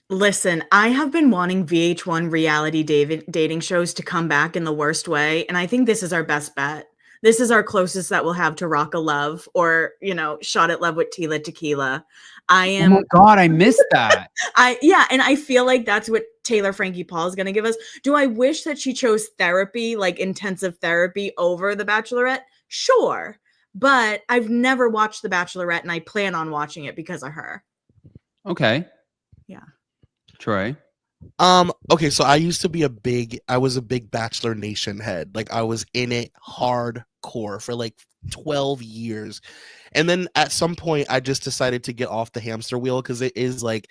Listen, I have been wanting VH1 reality dating shows to come back in the worst way, and I think this is our best bet. This is our closest that we'll have to Rock of Love, or, you know, Shot at Love with Tila Tequila. Oh my God, I missed that. And I feel like that's what Taylor Frankie Paul is going to give us. Do I wish that she chose therapy, like intensive therapy, over The Bachelorette? Sure. But I've never watched The Bachelorette, and I plan on watching it because of her. Okay. Yeah. Troy? Okay, so I was a big Bachelor Nation head. Like, I was in it hardcore for like 12 years. And then at some point I just decided to get off the hamster wheel, because it's like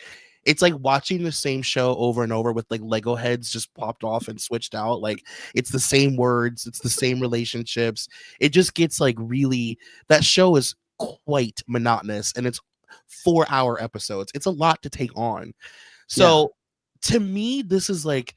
watching the same show over and over with like Lego heads just popped off and switched out. Like, it's the same words, it's the same relationships. It just gets like really, that show is quite monotonous, and it's 4-hour episodes. It's a lot to take on. So to me, this is like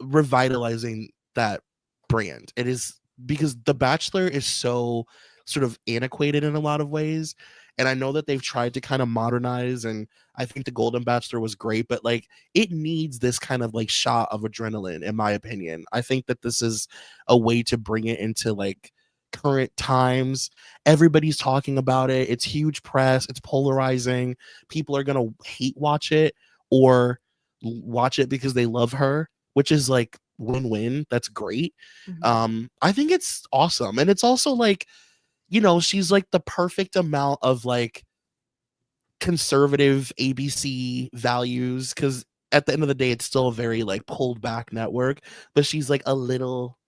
revitalizing that brand. It is, because The Bachelor is so sort of antiquated in a lot of ways. And I know that they've tried to kind of modernize, and I think the Golden Bachelor was great, but like, it needs this kind of like shot of adrenaline, in my opinion. I think that this is a way to bring it into like current times. Everybody's talking about it. It's huge press. It's polarizing. People are going to hate watch it or watch it because they love her, which is like win-win. That's great. I think it's awesome. And it's also like, you know, she's like the perfect amount of like conservative ABC values, because at the end of the day, it's still a very like pulled back network, but she's like a little,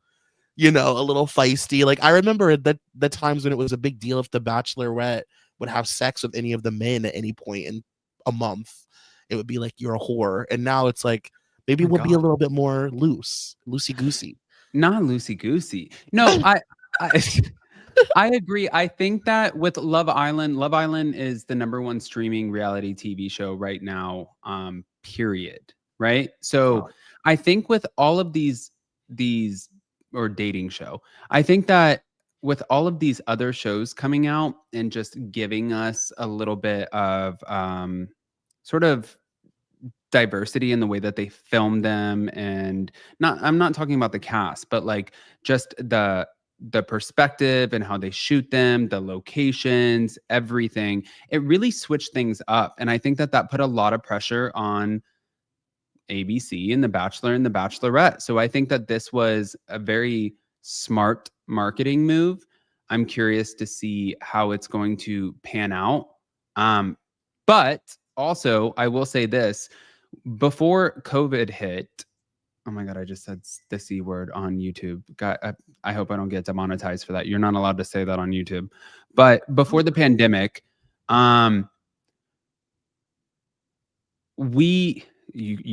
you know, a little feisty. Like, I remember that the times when it was a big deal if the Bachelorette would have sex with any of the men at any point in a month. It would be like, you're a whore. And now it's like, maybe we'll be a little bit more loosey-goosey. Not loosey-goosey. No, I agree. I think that with Love Island is the #1 streaming reality TV show right now, period. Right? So I think with all of these or dating show, I think that with all of these other shows coming out and just giving us a little bit of sort of diversity in the way that they film them, and I'm not talking about the cast, but like just the perspective and how they shoot them, the locations, everything. It really switched things up. And I think that put a lot of pressure on ABC and The Bachelor and The Bachelorette. So I think that this was a very smart marketing move. I'm curious to see how it's going to pan out. But also, I will say this, before COVID hit, oh my God, I just said the C word on YouTube. God, I hope I don't get demonetized for that. You're not allowed to say that on YouTube. But before the pandemic, you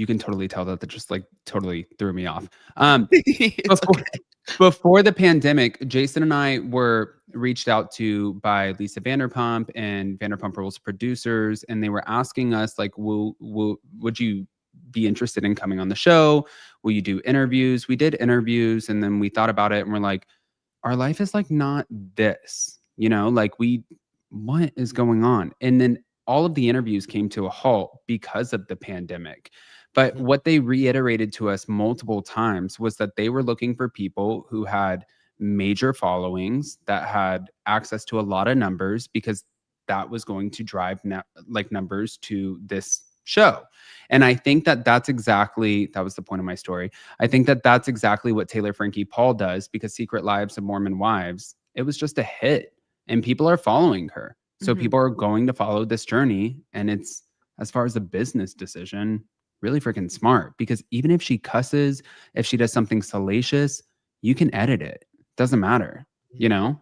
can totally tell that just like totally threw me off. Before the pandemic, Jason and I were reached out to by Lisa Vanderpump and Vanderpump Rules producers, and they were asking us like, would you be interested in coming on the show? Will you do interviews? We did interviews, and then we thought about it, and we're like, our life is like not this, like what is going on? And then all of the interviews came to a halt because of the pandemic. But what they reiterated to us multiple times was that they were looking for people who had major followings, that had access to a lot of numbers, because that was going to drive numbers to this show. And I think that that was the point of my story. I think that that's exactly what Taylor Frankie Paul does, because Secret Lives of Mormon Wives, it was just a hit and people are following her. So people are going to follow this journey. And it's, as far as a business decision, really freaking smart, because even if she cusses, if she does something salacious, you can edit it. Doesn't matter, Yeah.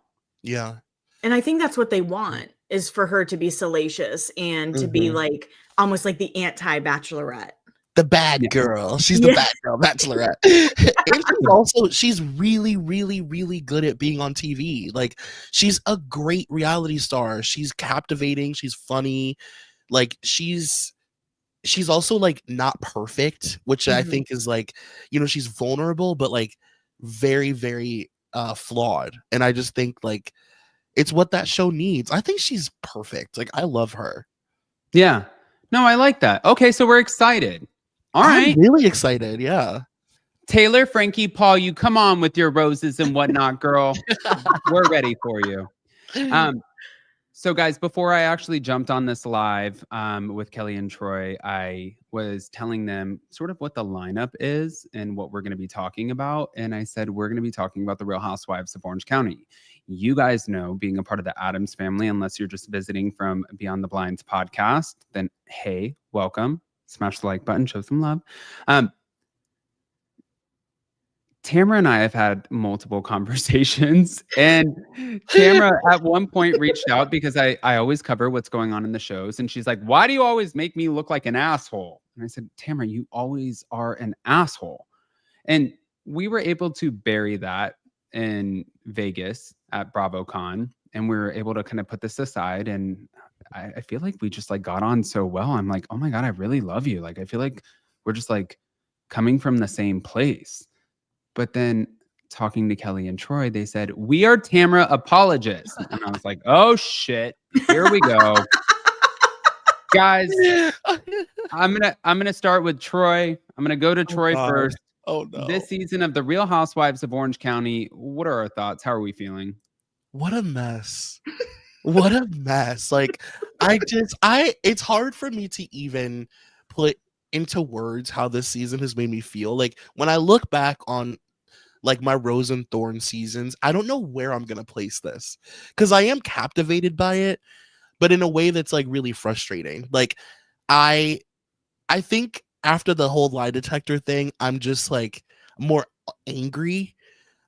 And I think that's what they want, is for her to be salacious and to be like almost like the anti-Bachelorette. The bad girl. She's the bad girl Bachelorette. And she's really, really, really good at being on TV. Like, she's a great reality star. She's captivating. She's funny. Like, she's also like not perfect, which I think is like, she's vulnerable, but like very, very flawed. And I just think like it's what that show needs. I think she's perfect. Like, I love her. Yeah. No, I like that. Okay, so we're excited. All right. I'm really excited. Yeah. Taylor Frankie Paul, you come on with your roses and whatnot, girl. We're ready for you. So guys, before I actually jumped on this live with Kelli and Troy, I was telling them sort of what the lineup is and what we're going to be talking about. And I said, we're going to be talking about the Real Housewives of Orange County. You guys know, being a part of the Addams family, unless you're just visiting from Beyond the Blinds podcast, then hey, welcome. Smash the like button, show some love. Tamara and I have had multiple conversations, and Tamara at one point reached out because I always cover what's going on in the shows. And she's like, why do you always make me look like an asshole? And I said, Tamara, you always are an asshole. And we were able to bury that in Vegas at BravoCon. And we were able to kind of put this aside. And I feel like we just like got on so well. I'm like, oh my God, I really love you. Like, I feel like we're just like coming from the same place. But then talking to Kelli and Troy, they said, we are Tamara apologists. And I was like, oh shit, here we go. Guys, I'm gonna start with Troy. I'm gonna go to Troy first. Oh no. This season of the Real Housewives of Orange County, what are our thoughts? How are we feeling? What a mess. What a mess. Like, it's hard for me to even put into words how this season has made me feel. Like, when I look back on like my Rose and Thorn seasons, I don't know where I'm gonna place this, because I am captivated by it, but in a way that's like really frustrating. Like, I think after the whole lie detector thing, I'm just like more angry.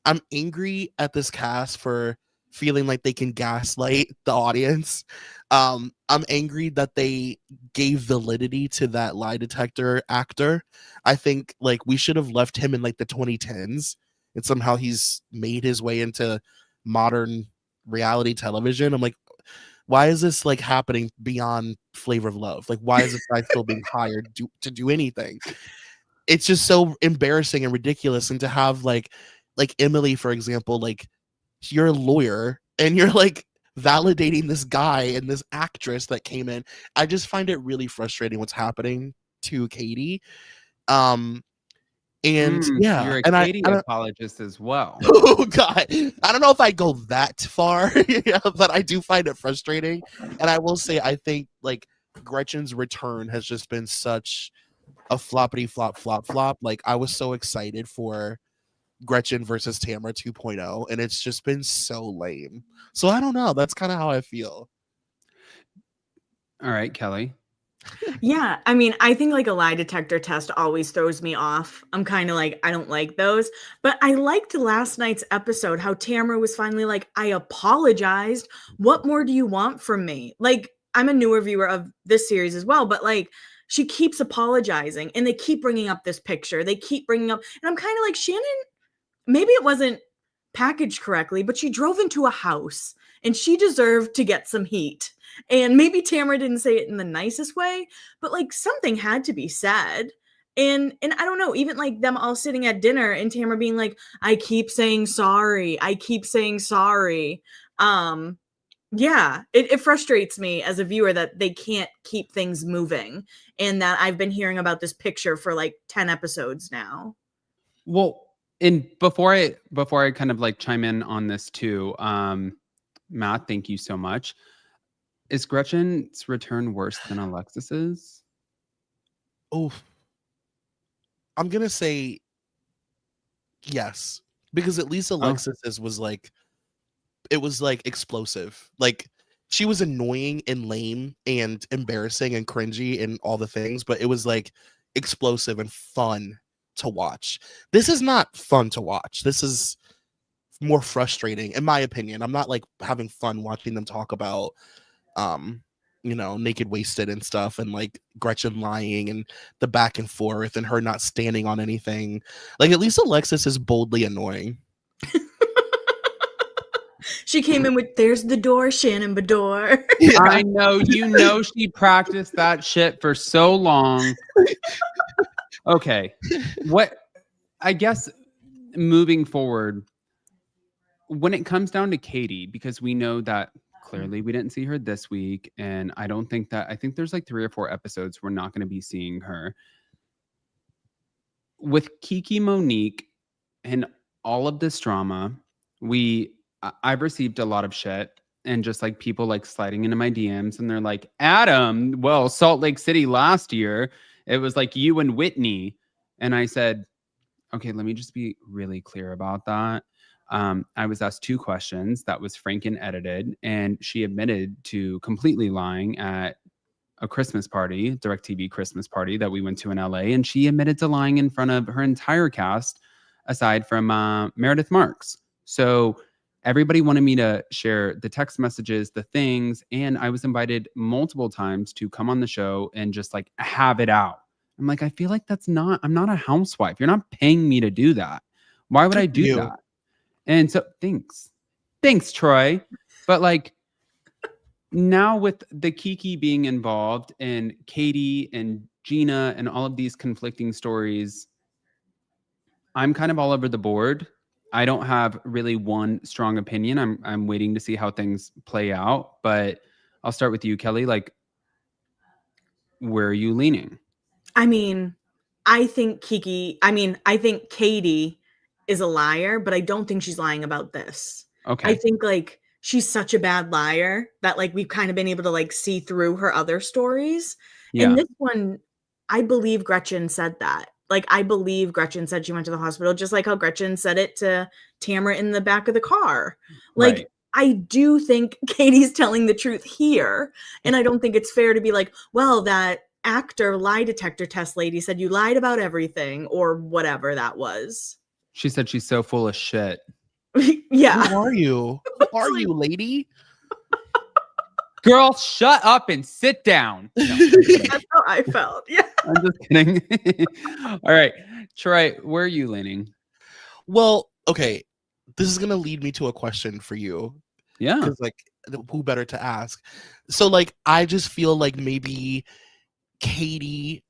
I'm angry at this cast for feeling like they can gaslight the audience. I'm angry that they gave validity to that lie detector actor. I think like we should have left him in like the 2010s, and somehow he's made his way into modern reality television. I'm like, why is this like happening beyond Flavor of Love? Like, why is this guy still being hired to do anything? It's just so embarrassing and ridiculous. And to have like Emily, for example, like, you're a lawyer and you're like validating this guy and this actress that came in. I just find it really frustrating what's happening to Katie. And yeah, you're a and Katie apologist as well. Oh God, I don't know if I go that far, yeah, but I do find it frustrating. And I will say, I think like Gretchen's return has just been such a floppity flop. Like, I was so excited for Gretchen versus Tamara 2.0, and it's just been so lame. So I don't know. That's kind of how I feel. All right, Kelly. Yeah, I mean, I think like a lie detector test always throws me off. I'm kind of like, I don't like those. But I liked last night's episode how Tamara was finally like, I apologized. What more do you want from me? Like, I'm a newer viewer of this series as well, but like, she keeps apologizing and they keep bringing up this picture. They keep bringing up, and I'm kind of like, Shannon, maybe it wasn't packaged correctly, but she drove into a house and she deserved to get some heat. And maybe Tamara didn't say it in the nicest way, but like something had to be said. And I don't know, even like them all sitting at dinner and Tamara being like, I keep saying sorry. I keep saying sorry. Yeah, it frustrates me as a viewer that they can't keep things moving and that I've been hearing about this picture for like 10 episodes now. Well, and before I kind of like chime in on this too, Matt, thank you so much. Is Gretchen's return worse than Alexis's? Oh, I'm gonna say yes, because at least Alexis's was like, it was like explosive. Like she was annoying and lame and embarrassing and cringy and all the things, but it was like explosive and fun to watch. This is not fun to watch. This is more frustrating, in my opinion. I'm not like having fun watching them talk about naked wasted and stuff, and like Gretchen lying and the back and forth and her not standing on anything. Like at least Alexis is boldly annoying. She came in with, there's the door, Shannon Bador. Yeah. I know, she practiced that shit for so long. Okay. I guess moving forward, when it comes down to Katie, because we know that clearly we didn't see her this week, and I think there's like 3 or 4 episodes we're not going to be seeing her. With Kiki Monique and all of this drama, I've received a lot of shit, and just like people like sliding into my DMs and they're like, Adam, well, Salt Lake City last year, it was like you and Whitney. And I said, okay, let me just be really clear about that. I was asked 2 questions that was Franken edited, and she admitted to completely lying at a Christmas party, DirecTV Christmas party that we went to in LA. And she admitted to lying in front of her entire cast, aside from Meredith Marks. So everybody wanted me to share the text messages, the things, and I was invited multiple times to come on the show and just like have it out. I'm like, I feel like I'm not a housewife. You're not paying me to do that. Why would I do that? And so thanks, Troy. But like now with the Kiki being involved and Katie and Gina and all of these conflicting stories, I'm kind of all over the board. I don't have really one strong opinion. I'm waiting to see how things play out, but I'll start with you, Kelly. Like, where are you leaning? I mean, I think Katie is a liar, but I don't think she's lying about this. Okay. I think like she's such a bad liar that like we've kind of been able to like see through her other stories. Yeah. And this one, I believe Gretchen said that. Like, I believe Gretchen said she went to the hospital, just like how Gretchen said it to Tamara in the back of the car. Like, right. I do think Katie's telling the truth here. And I don't think it's fair to be like, well, that actor lie detector test lady said you lied about everything or whatever that was. She said she's so full of shit. Yeah. Who are you? Who are you, lady? Girl, shut up and sit down. No, that's how I felt. Yeah. I'm just kidding. All right. Troy, where are you leaning? Well, okay. This is going to lead me to a question for you. Yeah. Because, like, who better to ask? So, like, I just feel like maybe Katie,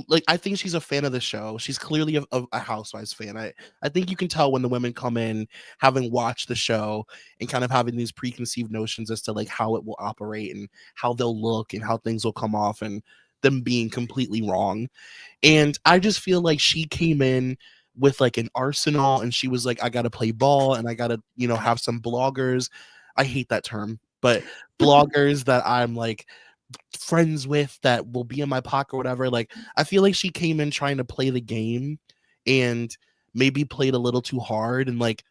like, I think she's a fan of the show. She's clearly a Housewives fan. I think you can tell when the women come in having watched the show and kind of having these preconceived notions as to like how it will operate and how they'll look and how things will come off and them being completely wrong. And I just feel like she came in with like an arsenal and she was like, I gotta play ball and I gotta, have some bloggers. I hate that term, but bloggers that I'm like friends with that will be in my pocket or whatever. Like, I feel like she came in trying to play the game and maybe played a little too hard. And like,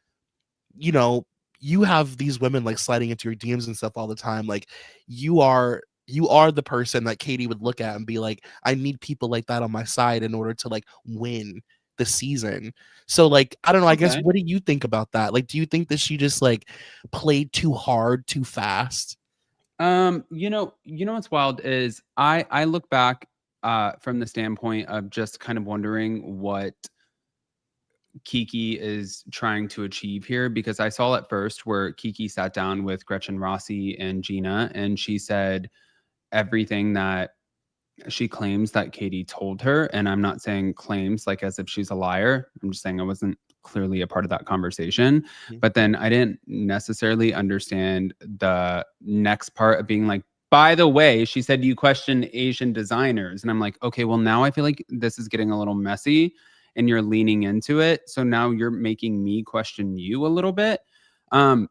you have these women like sliding into your DMs and stuff all the time. Like, you are you are the person that Katie would look at and be like, I need people like that on my side in order to like win the season. So like, I don't know, I guess, what do you think about that? Like, do you think that she just like played too hard, too fast? You know what's wild is I look back from the standpoint of just kind of wondering what Kiki is trying to achieve here, because I saw at first where Kiki sat down with Gretchen Rossi and Gina, and she said everything that she claims that Katie told her. And I'm not saying claims like as if she's a liar. I'm just saying I wasn't clearly a part of that conversation. But then I didn't necessarily understand the next part of being like, by the way, she said you question Asian designers. And I'm like, okay, well, now I feel like this is getting a little messy and you're leaning into it. So now you're making me question you a little bit. And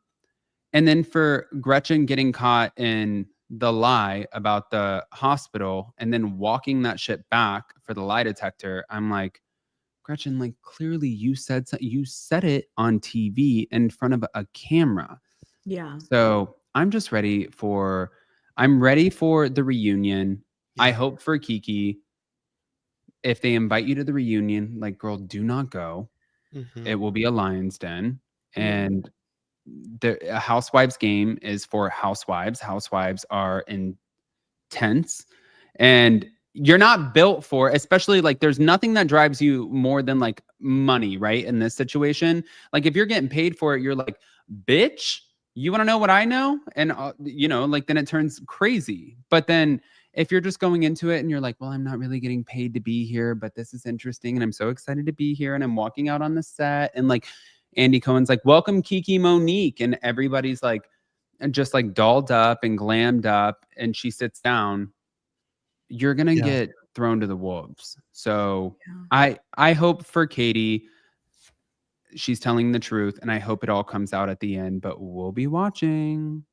then for Gretchen getting caught in the lie about the hospital and then walking that shit back for the lie detector, I'm like, Gretchen, like clearly you said it on TV in front of a camera. Yeah. So I'm ready for the reunion. Yeah. I hope for Kiki, if they invite you to the reunion, like, girl, do not go. It will be a lion's den. And a Housewives game is for housewives. Housewives are intense. And you're not built for, especially like there's nothing that drives you more than like money, right? In this situation, like if you're getting paid for it, you're like, bitch, you want to know what I know? And like then it turns crazy. But then if you're just going into it and you're like, well, I'm not really getting paid to be here, but this is interesting and I'm so excited to be here and I'm walking out on the set and like Andy Cohen's like, welcome Kiki Monique, and everybody's like just like dolled up and glammed up, and she sits down, you're gonna get thrown to the wolves. So I hope for Katie, she's telling the truth, and I hope it all comes out at the end, but we'll be watching.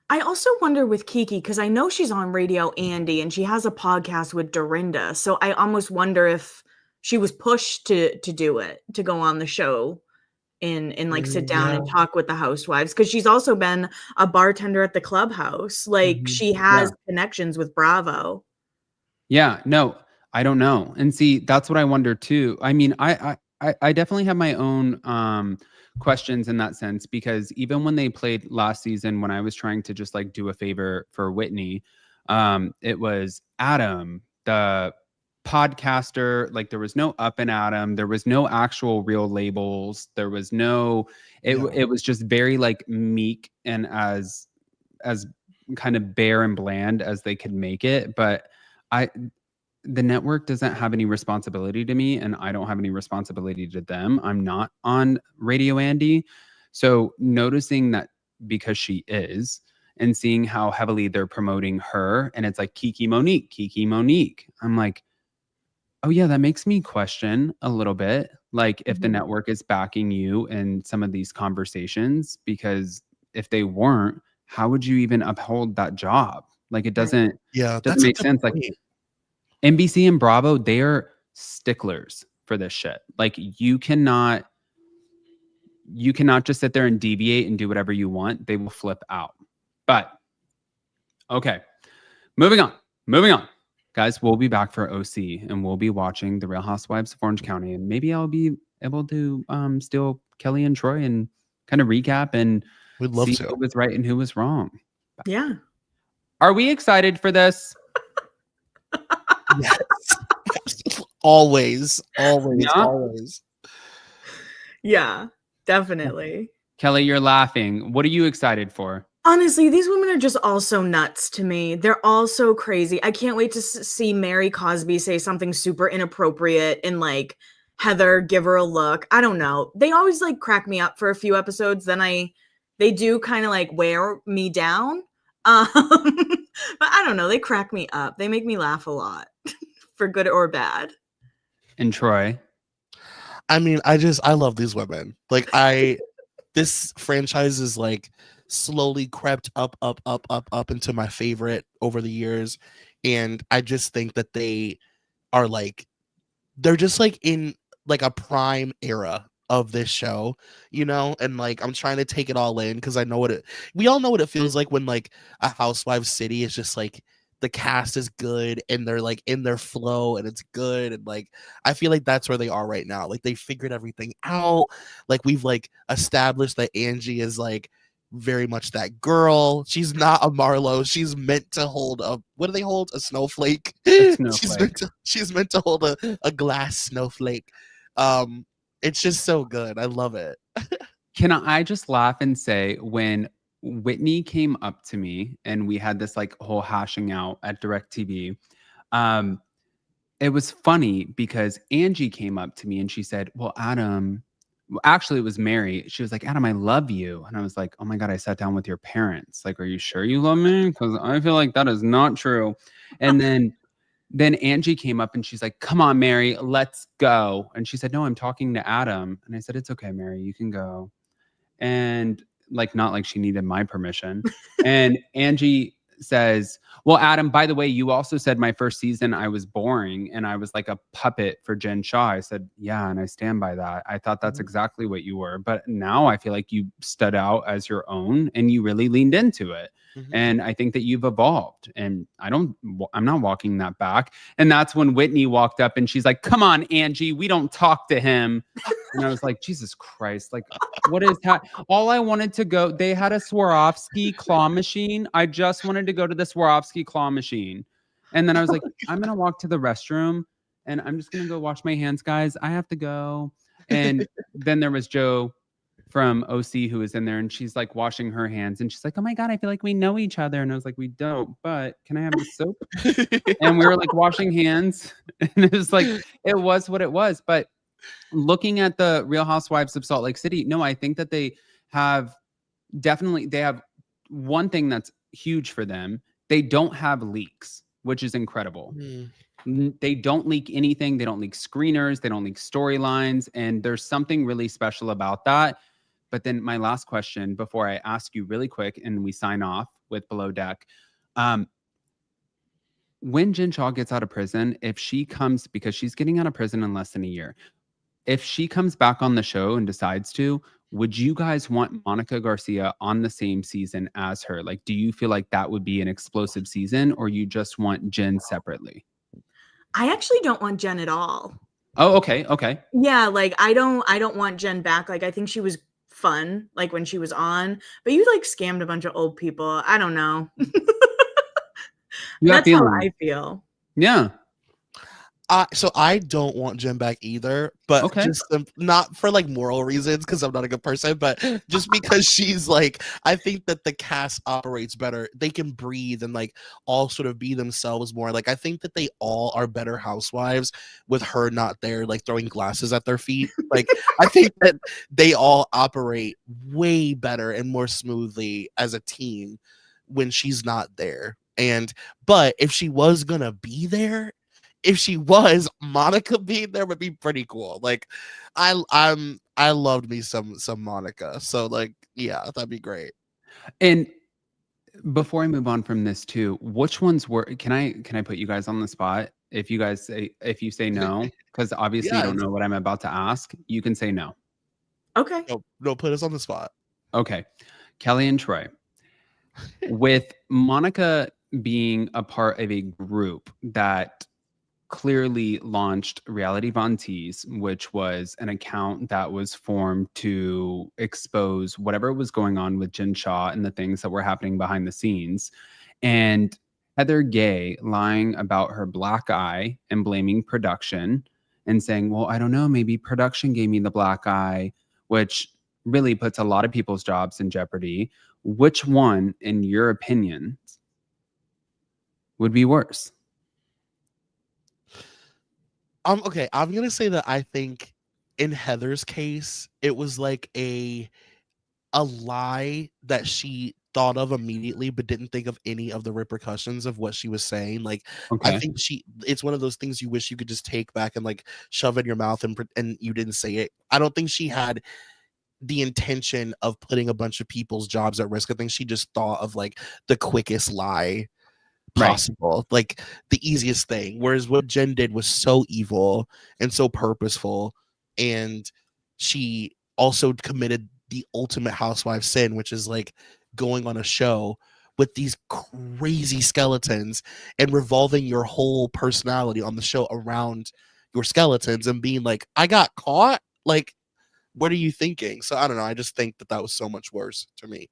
I also wonder with Kiki, because I know she's on Radio Andy and she has a podcast with Dorinda. So I almost wonder if she was pushed to do it, to go on the show and like sit down and talk with the housewives, because she's also been a bartender at the clubhouse. Like she has connections with Bravo. Yeah, no, I don't know. And see, that's what I wonder too. I mean, I definitely have my own questions in that sense, because even when they played last season, when I was trying to just like do a favor for Whitney, it was Adam, the podcaster. Like there was no Up and Adam, there was no actual real labels, there was no, it was just very like meek and as kind of bare and bland as they could make it. But the network doesn't have any responsibility to me, and I don't have any responsibility to them. I'm not on Radio Andy. So noticing that, because she is, and seeing how heavily they're promoting her, and it's like Kiki Monique. I'm like, oh yeah, that makes me question a little bit, like if the network is backing you in some of these conversations, because if they weren't, how would you even uphold that job? Like it doesn't make sense. Like NBC and Bravo, they are sticklers for this shit. Like you cannot just sit there and deviate and do whatever you want. They will flip out. But okay, moving on. Guys, we'll be back for OC and we'll be watching The Real Housewives of Orange County, and maybe I'll be able to steal Kelli and Troy and kind of recap and see who was right and who was wrong. Yeah. Are we excited for this? Yes. Always. Yeah, definitely. Kelli, you're laughing. What are you excited for? Honestly, these women are just all so nuts to me. They're all so crazy. I can't wait to see Mary Cosby say something super inappropriate and like Heather give her a look. I don't know. They always like crack me up for a few episodes. Then they do kind of like wear me down. But I don't know. They crack me up. They make me laugh a lot for good or bad. And Troy? I mean, I love these women. Like this franchise is like slowly crept up into my favorite over the years. And I just think that they are like, they're just like in like a prime era of this show, you know, and like I'm trying to take it all in because I know we all know what it feels like when like a Housewives city is just like the cast is good and they're like in their flow and it's good, and like I feel like that's where they are right now. Like they figured everything out. Like we've like established that Angie is like very much that girl. She's not a Marlo. She's meant to hold a, what do they hold? A snowflake. A snowflake. She's meant to hold a glass snowflake. It's just so good. I love it. Can I just laugh and say, when Whitney came up to me and we had this like whole hashing out at DirecTV, it was funny because Angie came up to me and she said, well, Adam, actually it was Mary. She was like, Adam, I love you. And I was like, oh my God, I sat down with your parents. Like, are you sure you love me? Because I feel like that is not true. And then Angie came up and she's like, come on, Mary, let's go. And she said, no, I'm talking to Adam. And I said, it's okay, Mary, you can go. And like, not like she needed my permission. And Angie says, well, Adam, by the way, you also said my first season I was boring and I was like a puppet for Jen Shah. I said, yeah, and I stand by that. I thought that's exactly what you were. But now I feel like you stood out as your own and you really leaned into it. And I think that you've evolved, and I'm not walking that back. And that's when Whitney walked up and she's like, come on, Angie, we don't talk to him. And I was like, Jesus Christ, like, what is that? All I wanted to go, they had a Swarovski claw machine. I just wanted to go to the Swarovski claw machine. And then I was like, I'm going to walk to the restroom and I'm just going to go wash my hands, guys. I have to go. And then there was Joe from OC who was in there, and she's like washing her hands and she's like, oh my God, I feel like we know each other. And I was like, we don't, but can I have the soap? And we were like washing hands, and it was like, it was what it was. But looking at the Real Housewives of Salt Lake City, no, I think that they have one thing that's huge for them. They don't have leaks, which is incredible. They don't leak anything. They don't leak screeners. They don't leak storylines. And there's something really special about that. But then my last question before I ask you really quick and we sign off with Below Deck. When Jen Shah gets out of prison, if she comes, because she's getting out of prison in less than a year, if she comes back on the show and decides to, would you guys want Monica Garcia on the same season as her? Like, do you feel like that would be an explosive season, or you just want Jen separately? I actually don't want Jen at all. Oh, okay. Okay. Yeah. Like, I don't want Jen back. Like, I think she was fun, like when she was on, but you like scammed a bunch of old people. I don't know. That's how I feel. Yeah. So I don't want Jen back either, but just not for like moral reasons because I'm not a good person, but just because she's like, I think that the cast operates better. They can breathe and like all sort of be themselves more. Like I think that they all are better housewives with her not there, like throwing glasses at their feet. Like I think that they all operate way better and more smoothly as a team when she's not there. But if she was gonna be there, if she was, Monica being there would be pretty cool. Like I loved me some Monica. So like, yeah, that'd be great. And before I move on from this too, which ones were, can I put you guys on the spot? If you say no, because obviously you don't know what I'm about to ask, you can say no. Okay. No, put us on the spot. Okay. Kelli and Troy. With Monica being a part of a group that clearly launched Reality Von Tease, which was an account that was formed to expose whatever was going on with Jen Shah and the things that were happening behind the scenes. And Heather Gay lying about her black eye and blaming production and saying, well, I don't know, maybe production gave me the black eye, which really puts a lot of people's jobs in jeopardy. Which one, in your opinion, would be worse? Okay, I'm gonna say that I think in Heather's case, it was like a lie that she thought of immediately, but didn't think of any of the repercussions of what she was saying. Like, I think it's one of those things you wish you could just take back and like shove in your mouth and you didn't say it. I don't think she had the intention of putting a bunch of people's jobs at risk. I think she just thought of like the quickest lie possible, like the easiest thing. Whereas what Jen did was so evil and so purposeful, and she also committed the ultimate housewife sin, which is like going on a show with these crazy skeletons and revolving your whole personality on the show around your skeletons and being like, I got caught. Like, what are you thinking? So I don't know. I just think that was so much worse to me.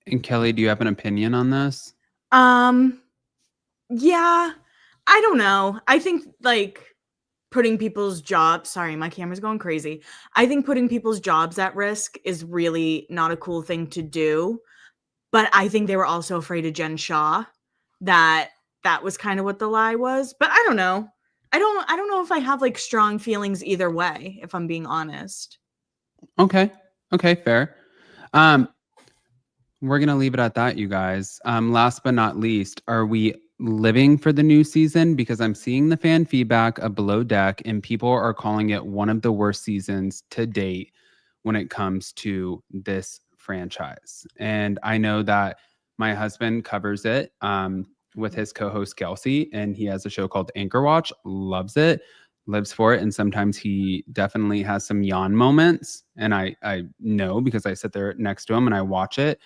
And Kelli, do you have an opinion on this? Yeah, I don't know. I think like putting people's jobs, sorry, my camera's going crazy. I think putting people's jobs at risk is really not a cool thing to do. But I think they were also afraid of Jen Shah, that was kind of what the lie was. But I don't know. I don't know if I have like strong feelings either way, if I'm being honest. Okay, fair. We're gonna leave it at that, you guys. Last but not least, are we living for the new season? Because I'm seeing the fan feedback of Below Deck, and people are calling it one of the worst seasons to date when it comes to this franchise. And I know that my husband covers it with his co-host Kelsey, and he has a show called Anchor Watch. Loves it, lives for it, and sometimes he definitely has some yawn moments. And I know because I sit there next to him and I watch it,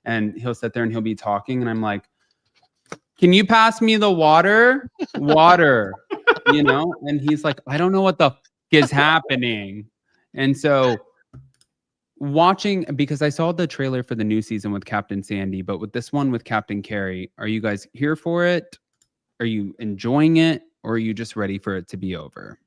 and he'll sit there and he'll be talking, and I'm like, "Can you pass me the water?" You know? And he's like, "I don't know what the f- is happening." And so watching, because I saw the trailer for the new season with Captain Sandy, but with this one with Captain Carrie, are you guys here for it? Are you enjoying it? Or are you just ready for it to be over?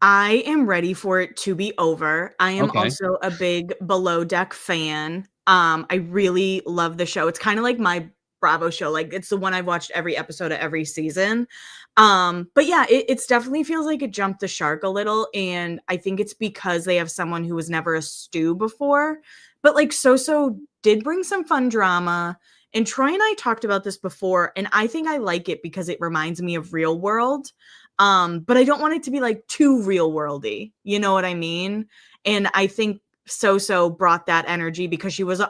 I am ready for it to be over. I am also a big Below Deck fan. I really love the show. It's kind of like my Bravo show. Like it's the one I've watched every episode of every season. But yeah, it's definitely feels like it jumped the shark a little. And I think it's because they have someone who was never a stew before. But like So did bring some fun drama. And Troy and I talked about this before. And I think I like it because it reminds me of Real World. But I don't want it to be like too real worldy. You know what I mean? And I think So brought that energy because she was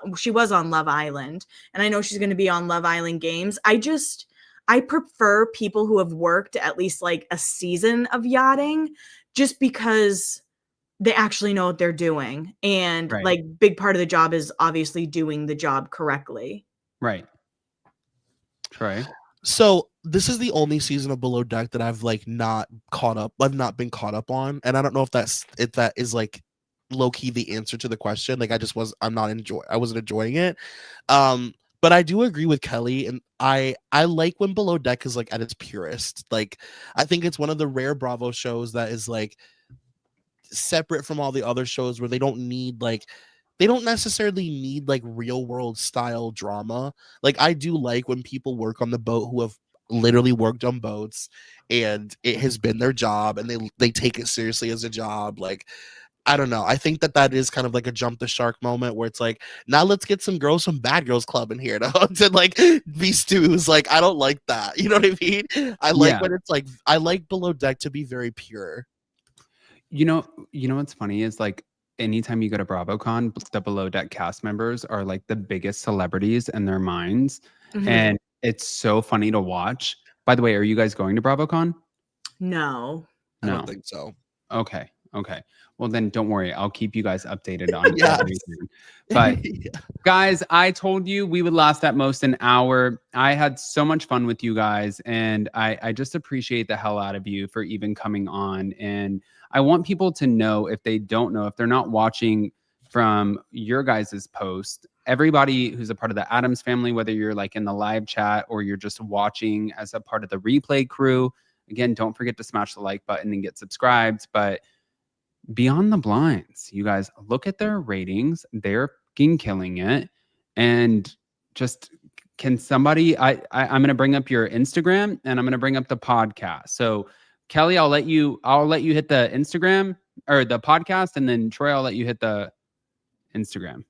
on Love Island, and I know she's going to be on Love Island Games. I prefer people who have worked at least like a season of yachting, just because they actually know what they're doing, and like big part of the job is obviously doing the job correctly. Right. Troy. So this is the only season of Below Deck that I've like not caught up. I've not been caught up on, and I don't know if that is like low key the answer to the question. Like I wasn't enjoying it. But I do agree with Kelli, and I like when Below Deck is like at its purest. Like I think it's one of the rare Bravo shows that is like separate from all the other shows where they don't necessarily need like real world style drama. Like I do like when people work on the boat who have literally worked on boats and it has been their job and they take it seriously as a job. Like I don't know. I think that is kind of like a jump the shark moment where it's like, now let's get some girls from Bad Girls Club in here to like be stews. Like, I don't like that. You know what I mean? I like when it's like, I like Below Deck to be very pure. You know what's funny is like anytime you go to BravoCon, the Below Deck cast members are like the biggest celebrities in their minds. Mm-hmm. And it's so funny to watch. By the way, are you guys going to BravoCon? No. I don't think so. Okay. Well, then don't worry. I'll keep you guys updated on everything. But guys, I told you we would last at most an hour. I had so much fun with you guys, and I just appreciate the hell out of you for even coming on. And I want people to know, if they don't know, if they're not watching from your guys' post, everybody who's a part of the Addams family, whether you're like in the live chat or you're just watching as a part of the replay crew, again, don't forget to smash the like button and get subscribed. But Beyond the Blinds, you guys, look at their ratings. They're killing it. And just, can somebody, I'm going to bring up your Instagram and I'm going to bring up the podcast. So Kelli, I'll let you hit the Instagram or the podcast, and then Troy, I'll let you hit the Instagram.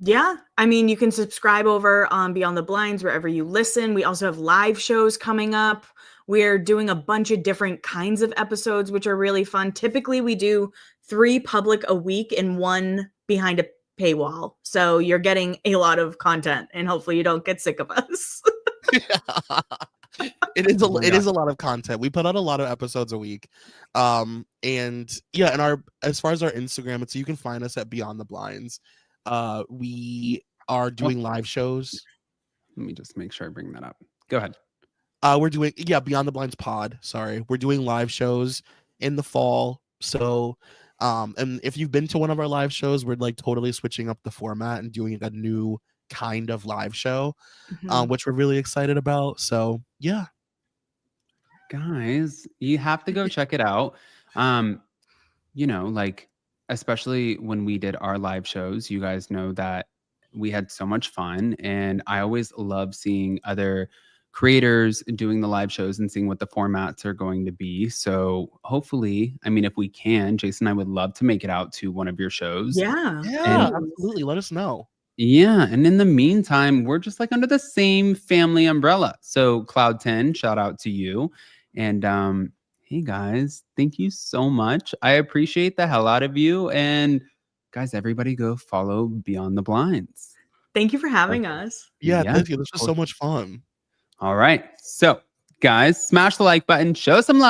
Yeah. I mean, you can subscribe over on Beyond the Blinds wherever you listen. We also have live shows coming up. We're doing a bunch of different kinds of episodes, which are really fun. Typically, we do 3 public a week and 1 behind a paywall. So you're getting a lot of content, and hopefully you don't get sick of us. It is a lot of content. We put out a lot of episodes a week. And yeah, and as far as our Instagram, so you can find us at Beyond the Blinds. We are doing live shows. Let me just make sure I bring that up. Go ahead. We're doing Beyond the Blinds pod. Sorry. We're doing live shows in the fall. So and if you've been to one of our live shows, we're like totally switching up the format and doing a new kind of live show, which we're really excited about. So yeah. Guys, you have to go check it out. You know, like, especially when we did our live shows, you guys know that we had so much fun, and I always love seeing other creators doing the live shows and seeing what the formats are going to be. So hopefully, I mean, if we can, Jason, I would love to make it out to one of your shows. Yeah, absolutely. Let us know. Yeah, and in the meantime, we're just like under the same family umbrella. So Cloud 10, shout out to you. And hey guys, thank you so much. I appreciate the hell out of you. And guys, everybody go follow Beyond the Blinds. Thank you for having us. Yeah, thank you. This was so much fun. All right. So guys, smash the like button, show some love.